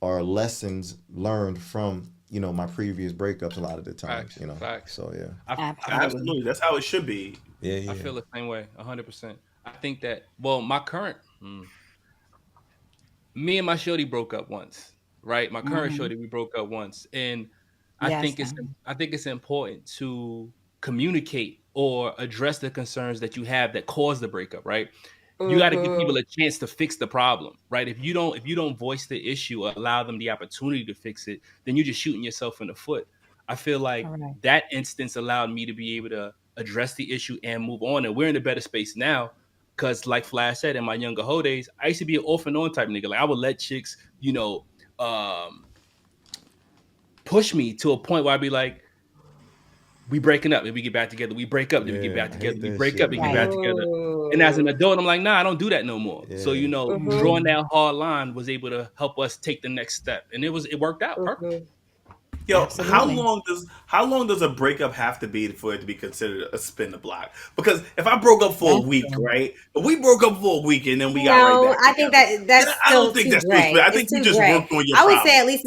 lessons learned from, my previous breakups a lot of the times, Facts, facts. So yeah. I feel Absolutely. Absolutely. That's how it should be. Yeah, I yeah. feel the same way, 100%. I think that well, my current me and my shorty broke up once, right? My current Hmm. shorty, we broke up once, and Yes. I think it's important to communicate or address the concerns that you have that cause the breakup, right? You got to give people Mm-hmm. a chance to fix the problem, right? If you don't voice the issue or allow them the opportunity to fix it, then you're just shooting yourself in the foot. I feel like Correct. that instance allowed me to be able to address the issue and move on. And we're in a better space now because, like Flash said, in my younger hoe days, I used to be an off and on type nigga. Like I would let chicks, push me to a point where I'd be like, we breaking up and we get back together. We break up, then we get back I together. hate We that break shit, up and get man. back together. And as an adult, I'm like, nah, I don't do that no more. Yeah. So, Mm-hmm. drawing that hard line was able to help us take the next step. And it worked out perfect. Yo, Absolutely. how long does a breakup have to be for it to be considered a spin the block? Because if I broke up for a That's week, true. right? If we broke up for a week and then we got right No, back I think together, that's I still don't think too that's too gray. spin. I It's think you too just gray. worked on your I would problem. say at least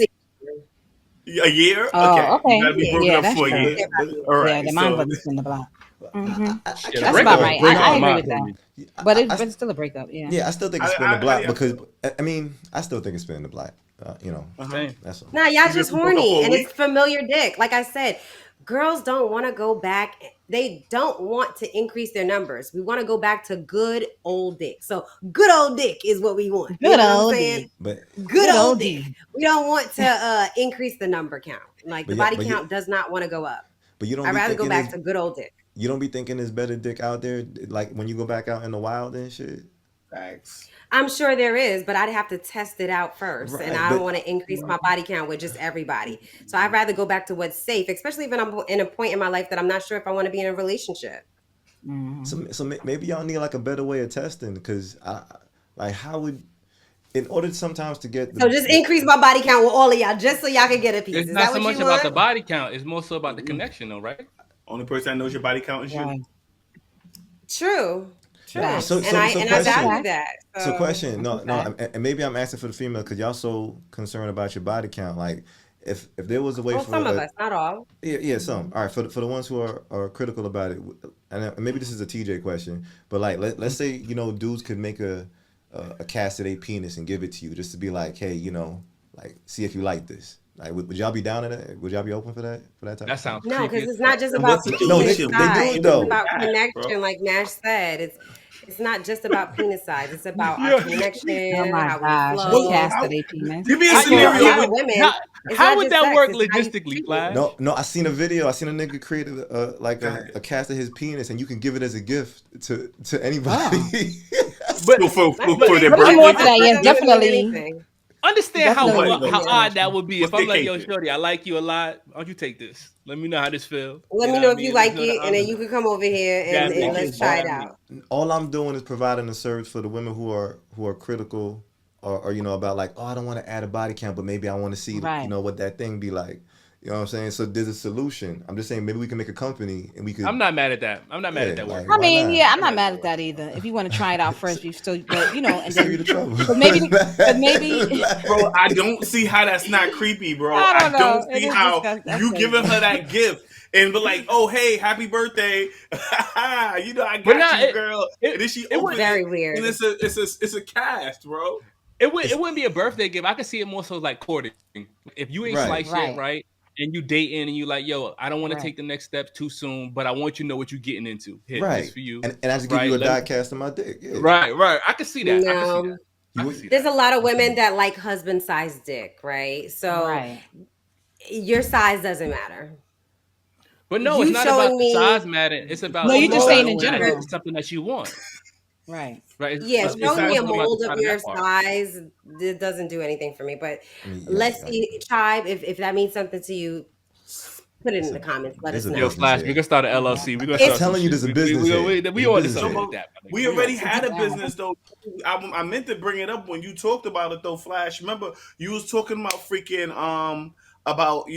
A year? Oh, Okay. okay. You gotta be Yeah, broken Yeah, up that's for a true. year. But All Yeah, right. the mine So wasn't spin the block. I Yeah, the That's can't- breakup about was right. breakup I in my agree with that. opinion. But I- but it's still a breakup. Yeah. Yeah, I still think it's I- spin the I- block I- because I mean, I still think it's spin the block. Same. That's all. nah, y'all Even just if we broke up horny for a and week? it's familiar dick. Like I said, girls don't want to go back. They don't want to increase their numbers. We want to go back to good old dick. So good old dick is what we want. You Good know what I'm old saying? D. But Good Good old old dick. D. We don't want to increase the number count. Like the But yeah, body but you- count does not want to go up. but you don't I'd be rather go thinking back it's, to good old dick. you don't be thinking there's better dick out there, like when you go back out in the wild and shit. Thanks. I'm sure there is, but I'd have to test it out first. And Right, I don't but- want to increase my body count with just everybody. So I'd rather go back to what's safe, especially if I'm in a point in my life that I'm not sure if I want to be in a relationship. So maybe y'all need like a better way of testing because like how would in order sometimes to get So just increase my body count with all of y'all, just so y'all can get a piece. It's Is not that so what much you about want? the body count. It's more so about the connection, though, right? Only person that knows your body count is you. Right. True. Right. So- and so- I so and question. I value that. So question, no, Okay. and maybe I'm asking for the female because y'all so concerned about your body count. Like, if there was a way Well, for some of us, not all. yeah, some. All right, for the ones who are critical about it, and maybe this is a TJ question, but like let's say dudes could make a cast of their penis and give it to you just to be like, hey, like see if you like this. Like, would y'all be down to that? Would y'all be open for that type? That of sounds No, creepy. because as it's not just In about what penis situation? they size. do it, It's though. about Yeah, connection, bro. like Nash said. It's not just about penis size. It's about our connection, Oh my how we gosh. flow. Cast how- of their penis. Give me a For a scenario. lot With, of women, How, it's how not would just that sex, work it's how you logistically, feel. Flash? No, I seen a video. I seen a nigga create a cast of his penis, and you can give it as a gift to anybody. But for their Looking birthday. more for that, yes, That doesn't mean definitely. anything. understand how Definitely. how odd that would be if What's I'm like, yo, vacation? shorty, I like you a lot. Why don't you take this? Let me know how this feels. Let me what know I if you mean? like Let me know it, the and then honor. you can come over here Yeah, and make let's it try it bad. out. All I'm doing is providing a service for the women who are critical or about like, oh, I don't want to add a body count, but maybe I want to see Right. what that thing be like. You know what I'm saying? So there's a solution. I'm just saying maybe we can make a company and we could. I'm not mad at that. I'm not mad Yeah, at that like, work. I why mean, not? yeah, I'm not mad at that either. If you want to try it out first, you still, but and Save you then, the trouble. but maybe, Bro, I don't see how that's not creepy, bro. I I don't don't know. It see is how disgusting. That's you crazy. giving her that gift and be like, oh, hey, happy birthday. I got But nah, you, girl. And then she it opens Very it, weird. and it's a cast, bro. It wouldn't be a birthday gift. I could see it more so like courting. If you ain't Right. slice shit, Right. right? And you dating and you like, yo, I don't want to Right. take the next step too soon, but I want you to know what you're getting into. Here, Right. this for you. And I just give Right, you a let die me- cast of my dick. Yeah. Right. I can see that. I can see No. that. I can see There's that. a lot of women that like husband-sized dick, right? So right. your size doesn't matter. But no, You it's not showing about the me- size matter. It's about No, you're just saying in knowing that general. it's something that you want. Right. Right. It's- Yeah, it's showing me a more about mold the of side your that part. size, it doesn't do anything for me. But I mean, yeah, let's yeah. see, Tribe, if that means something to you, put it in the comments. Let us There's a know. Yo, business Flash, here. we're gonna start an LLC. We're gonna It's- start some telling you shit. there's a business we here. on There's to business something here. like that. We already had a Yeah. business though. I meant to bring it up when you talked about it though, Flash. Remember you was talking about freaking about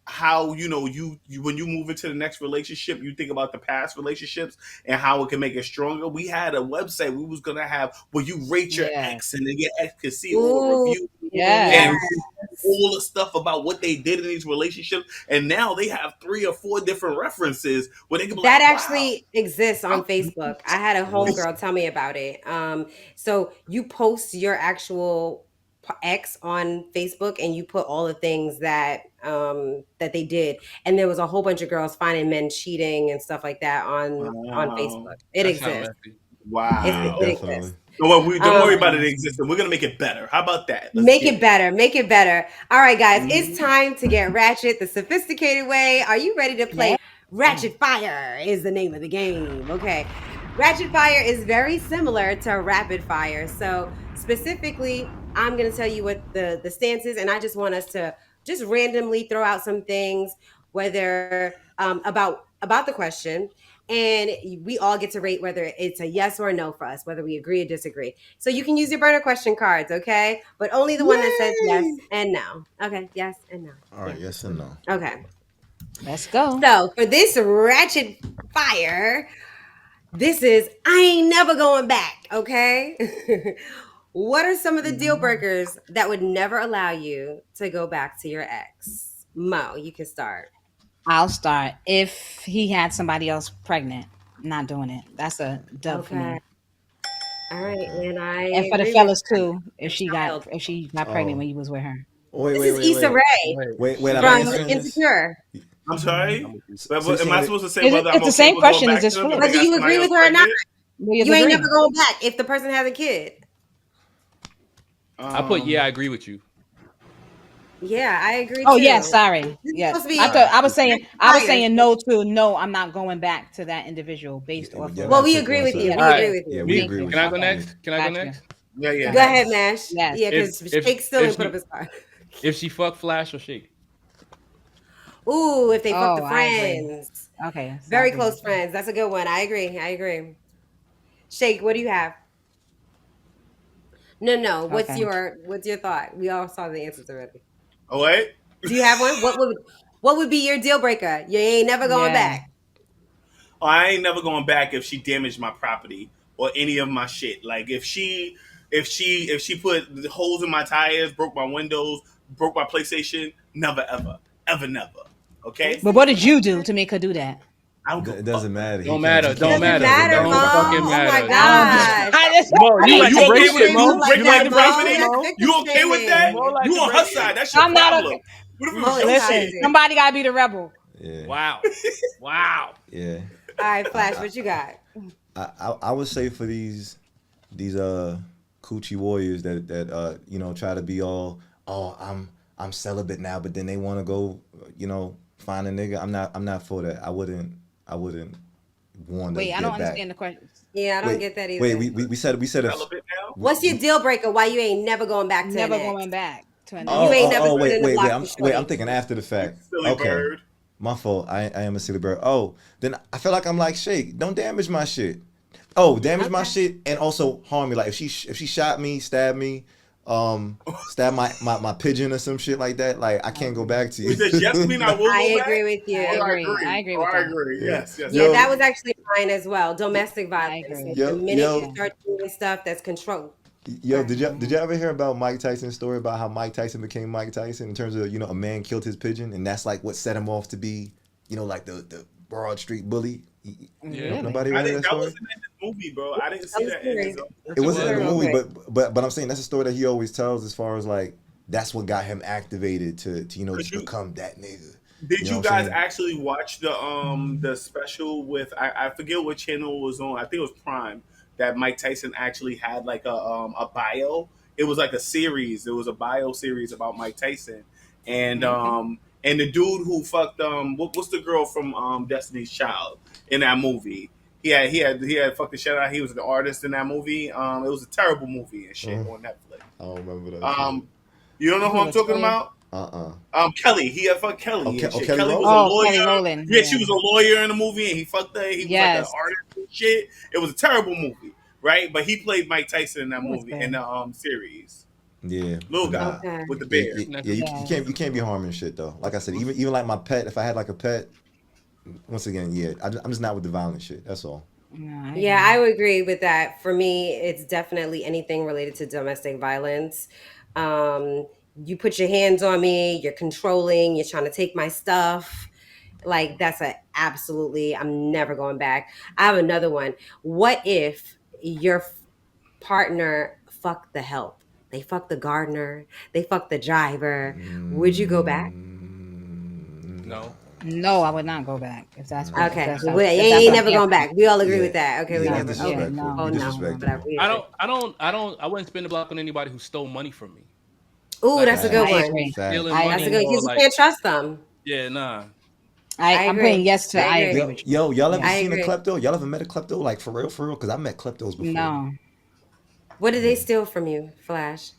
how you when you move into the next relationship you think about the past relationships and how it can make it stronger. We had a website we was gonna have where you rate your Yeah. ex and then your ex could see all the reviews Yeah. and all the stuff about what they did in these relationships. And now they have 3 or 4 different references where they can be That like, wow. actually exists on Facebook. I had a homegirl tell me about it. So you post your actual ex on Facebook and you put all the things that they did, and there was a whole bunch of girls finding men cheating and stuff like that on Wow. Facebook. It That's how exists. messy. Yeah, Wow. It definitely. exists. Don't worry Um, about it existing. We're gonna make it better. How about that? Let's Make get it it. better. Make it better. All right, guys, it's Mhm. time to get ratchet the sophisticated way. Are you ready to Yeah. play Ratchet Fire? Is the name of the game. Okay. Ratchet Fire is very similar to Rapid Fire. So, specifically, I'm going to tell you what the stance is, and I just want us to just randomly throw out some things, whether about the question, and we all get to rate whether it's a yes or a no for us, whether we agree or disagree. So you can use your burner question cards, okay? But only the one that says yes Yay! and no. Okay, yes and no. All right, Yes. yes and no. Okay. Let's go. So for this ratchet fire, this is I ain't never going back, okay? What are some of the deal breakers that would never allow you to go back to your ex? Mo, you can start. I'll start. If he had somebody else pregnant, not doing it. That's a dub for Okay. me. All right, Okay. and I And for the agree with fellas too, the if she got child. pregnant Oh, when you was with her. wait, This wait, is wait, Issa wait, Rae Wait, wait. I'm from answering this. Insecure. I'm sorry. I'm with But So am I you're saying supposed to say It's, whether it's I'm the okay same with going question. It's back to just them if flipped. they Whether got you somebody agree else with her or not, pregnant? We you ain't agree. never going back if the person has a kid. I put yeah, I Um, agree with you. Yeah, I agree Oh yeah, too. sorry. This is Yeah, supposed to be I All thought right. I was fire. saying no to no. I'm not going back to that individual based yeah, off yeah, of. we Well, have to we take agree one with you. side. All We right. agree with Yeah, you. we Me, agree Thank you. with can I you. go Okay, Yeah. next? Can I go got you. next? yeah, yeah. Go ahead, Next. Mash. Yes. Yeah, because If Shake still if didn't put up she his card. if she fuck Flash or Shake. Ooh, if they fuck the Oh, I agree. friends. Okay, so I Very agree close with you. friends. That's a good one. I agree. I agree. Shake, what do you have? No, no. Okay. What's your thought? We all saw the answers already. Oh wait. Do you have one? What would be your deal breaker? You ain't never going Yeah. back. Oh, I ain't never going back if she damaged my property or any of my shit. Like if she put holes in my tires, broke my windows, broke my PlayStation, never ever never. Okay, But Okay. what did you do to make her do that? I don't give a It fuck. doesn't matter. He Don't can't. matter. He It Don't can't. He doesn't matter. can't go matter, back Mo. to Don't the fucking property. Oh my matter. I'm just, gosh. I just, Mo, I you like You to Victim break okay shit, with shaming Mo? like you You that, like breaking to the break Mo. shit, property? That's Mo? victim You okay with that? shaming. Mo like You to on her break side? shit. That's your I'm not problem. okay. What if it was Mo your is Listen, shit? toxic. somebody gotta be the rebel. Yeah, Wow. Wow. yeah. All right, I, Flash, what you got? I would say for these coochie warriors that try to be all, oh, I'm celibate now, but then they want to go find a nigga. I'm not for that. I wouldn't want to Wait, I don't get back. understand the question. Yeah, I don't Wait, get that wait. either. We said if Celibate now? we, What's your we, deal breaker? Why you ain't never going back to an Never ex? going back to an You oh, ain't oh, ex. never oh, spinning the wait. block I'm for wait. I'm shorty. thinking after the You fact. silly Okay, bird. my fault. I am a silly bird. Oh, then I feel like I'm like Shake. Don't damage my shit. Oh, damage my Okay. shit and also harm me. Like if she shot me, stabbed me, stab my pigeon or some shit like that. Like I can't go back to you. Wait, does yes mean I will I go back? agree with I Or you. I agree. I agree? agree Or with I that. agree? Yeah. Yes, yes, Yeah, yes. that Yo, was actually mine as well. Domestic I violence. agree. Like the yo, minute you yo, Yeah. start doing stuff that's control. yo. Sorry. Did you ever hear about Mike Tyson's story about how Mike Tyson became Mike Tyson in terms of a man killed his pigeon and that's like what set him off to be like the Broad Street bully. Yeah. Really? Nobody ever I heard didn't. that That story? wasn't in this movie, bro. I didn't Tell see the that in his. story. It Yes, it wasn't in Tell the it real was. movie, quick. but I'm saying that's a story that he always tells as far as like that's what got him activated to Cause you become that nigga. did You know you what I'm guys saying? actually watch the special with I forget what channel it was on. I think it was Prime that Mike Tyson actually had like a bio. It was like a series. It was a bio series about Mike Tyson, and Okay. the dude who fucked what's the girl from Destiny's Child in that movie. He had fucked the shit out. He was the artist in that movie. It was a terrible movie and shit Uh, on Netflix. I don't remember that shit. Um, you don't know who Who, I'm talking Latoya? about? Uh-uh. Kelly. He had fucked Kelly Okay, and shit. Kelly Kelly was a Rowland? Oh, Kelly lawyer. Rowland. Yeah, she Yeah. was a lawyer in the movie, and he fucked her. He was like an Yes. artist and shit. It was a terrible movie, right? But he played Mike Tyson in that It was movie in bad. the series. Yeah, Little but guy nah. Okay. with the Yeah, beard. yeah, Next. yeah. You Yes. can't be harming shit though. Like I said, even like my pet. If I had like a pet, once again, yeah, I'm just not with the violent shit. That's all. No, I Yeah, I agree. would agree with that. For me, it's definitely anything related to domestic violence. Um, you put your hands on me, you're controlling, you're trying to take my stuff. Like that's a absolutely, I'm never going back. I have another one. What if your partner fucked the help? they fuck the gardener, they fuck the driver. Would you go back? No. No, I would not go back if that's what Okay, if we that's ain't what I'm never hearing going from back. We all agree Yeah, with that. Okay, we yeah, that's never. yeah, Okay, disrespectful. no. oh You no, disrespecting whatever. me. We agree. I wouldn't spend the block on anybody who stole money from me. Ooh, Like that's a good I Facts. one. agree. stealing Facts. I That's a money good agree. because or you like, can't trust them. yeah, nah. I I'm putting agree. yes to I I agree. agree Yo, with you. yo, y'all ever Yeah. I seen a agree. klepto? Y'all ever met a klepto? Like for real? Because I met kleptos before. No. What did they steal from you, Flash?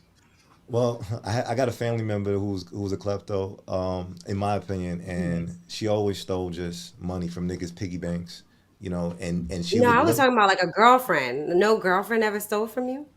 Well, I got a family member who's a klepto, in my opinion, and she always stole just money from niggas' piggy banks, and she No, would I was limp. talking about like a girlfriend. No girlfriend ever stole from you?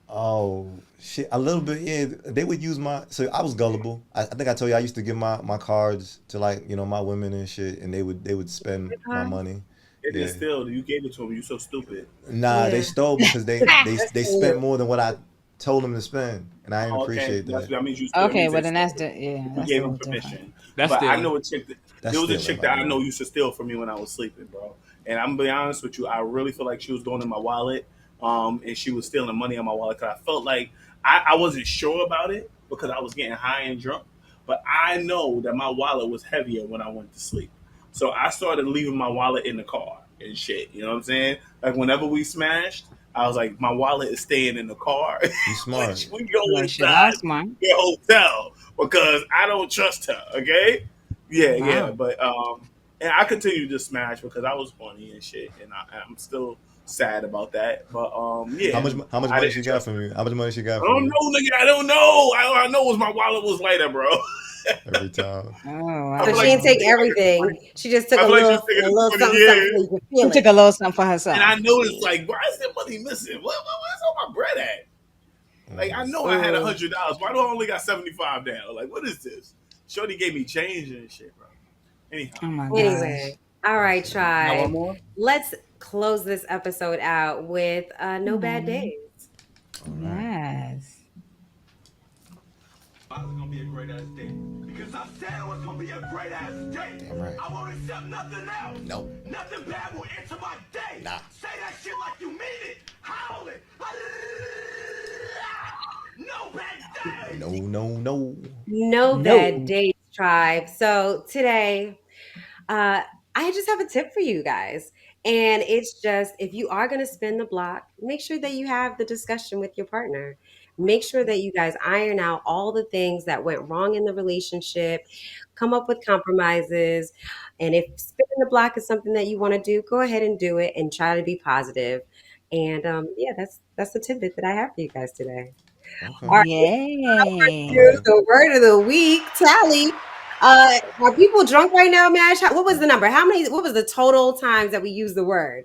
Oh shit, a little bit. Yeah, they would use my. So I was gullible. I think I told you I used to give my cards to like my women and shit, and they would spend my Huh? money. It is Yeah. still you gave it to him. You so stupid. Nah, they Yeah. stole because That's they spent cute. more than what I told them to spend, and I didn't Oh, okay, appreciate that. that means you. That Okay, means well they then that's stole. yeah, You that's a gave him little different. permission. That's But I stealing. know a chick. That's There was a stealing, chick by that the I way. know used to steal from me when I was sleeping, bro. And I'm gonna be honest with you, I really feel like she was going in my wallet, and she was stealing money on my wallet because I felt like I wasn't sure about it because I was getting high and drunk. But I know that my wallet was heavier when I went to sleep, so I started leaving my wallet in the car and shit. You know what I'm saying? Like whenever we smashed, I was like, my wallet is staying in the car. You When smart. we go Well, shit, inside that's smart. the hotel because I don't trust her. Okay, yeah, Wow. but and I continue to smash because I was funny and shit, and I'm still sad about that. But How yeah, much I money didn't she got trust from her. you? How much money she got I from don't you? know, nigga. I don't know. I know was my wallet was lighter, bro. Every time. Oh I So feel she like didn't she wow. was take taking like a 20. everything. She just took I a feel like she little, was taking a 20 something, something so years. you could She feel took it. a little something for And herself. I noticed, like, why is there money missing? Where's all my bread at? Like, I know I had Mm. $100. Why do I only got 75 down? Like, what is this? Shorty gave me change and shit, bro. Anyhow, Oh my gosh. Anyway, all right, That's it. Got one tribe. more? Let's close this episode out with no bad Hmm. days. All right. Yes. It's gonna be a great ass day. Because I said it was gonna be a great ass day. Damn right. I won't accept nothing else. No. Nothing bad will enter my day. Nah. Say that shit like you mean it. Howl it. No bad day. No, no, no. No bad No. days, tribe. So today, I just have a tip for you guys. And it's just if you are going to spin the block, make sure that you have the discussion with your partner. Make sure that you guys iron out all the things that went wrong in the relationship, come up with compromises. And if spinning the block is something that you want to do, go ahead and do it and try to be positive. And yeah, that's the tidbit that I have for you guys today. Okay. All right, I Yay. like it. the word of the week, Tally. Are people drunk right now, Mash? What was the number? How many? What was the total times that we used the word?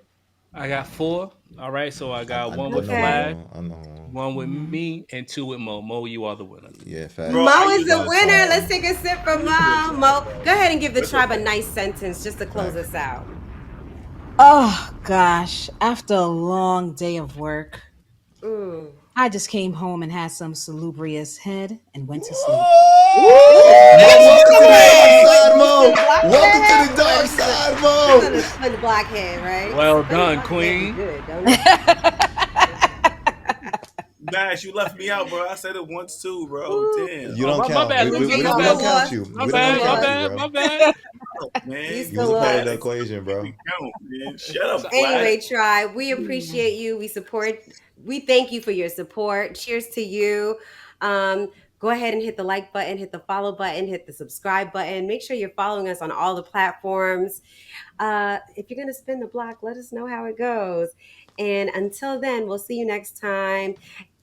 I got 4. All right, so I got I one know with hold Okay, Flash, on. I know hold on. one with Mhm. me, and 2 with Mo. Mo, you are the winner. Yeah, bro, facts. I Mo is used the to Good winner. talking. Let's take a sip I from used to be a Mo. drunk, bro. Go ahead and give the That's tribe a okay. nice sentence just to close Facts. us out. Oh gosh. After a long day of work, Mm. I just came home and had some salubrious head and went to sleep. Ooh, Mo, welcome to the dark hey, side, you spin Mo. the block with Welcome that to the head, or dark this is a side, depends on Mo. the spin the block head, right? Well Spin the done, block head be Queen. good, don't it? Mash, you left me out, bro. I said it once too, bro. Ooh, Damn. You Oh, don't my count. bad, We, we, Lucy. we you My don't we bad. don't still count lost. you. My We You don't still bad. My count you, lost. bad. bro. My bad. Man, You You was still a part of lost. the equation, make bro. me count, man. Shut up, So, Flash. Anyway, tribe, we appreciate you. We thank you for your support. Cheers to you. Go ahead and hit the like button, hit the follow button, hit the subscribe button. Make sure you're following us on all the platforms. If you're going to spin the block, let us know how it goes. And until then, we'll see you next time.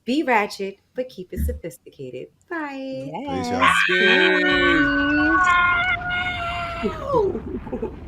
Be ratchet, but keep it sophisticated. Bye. Peace, y'all. Yes. peace. Peace. Woo!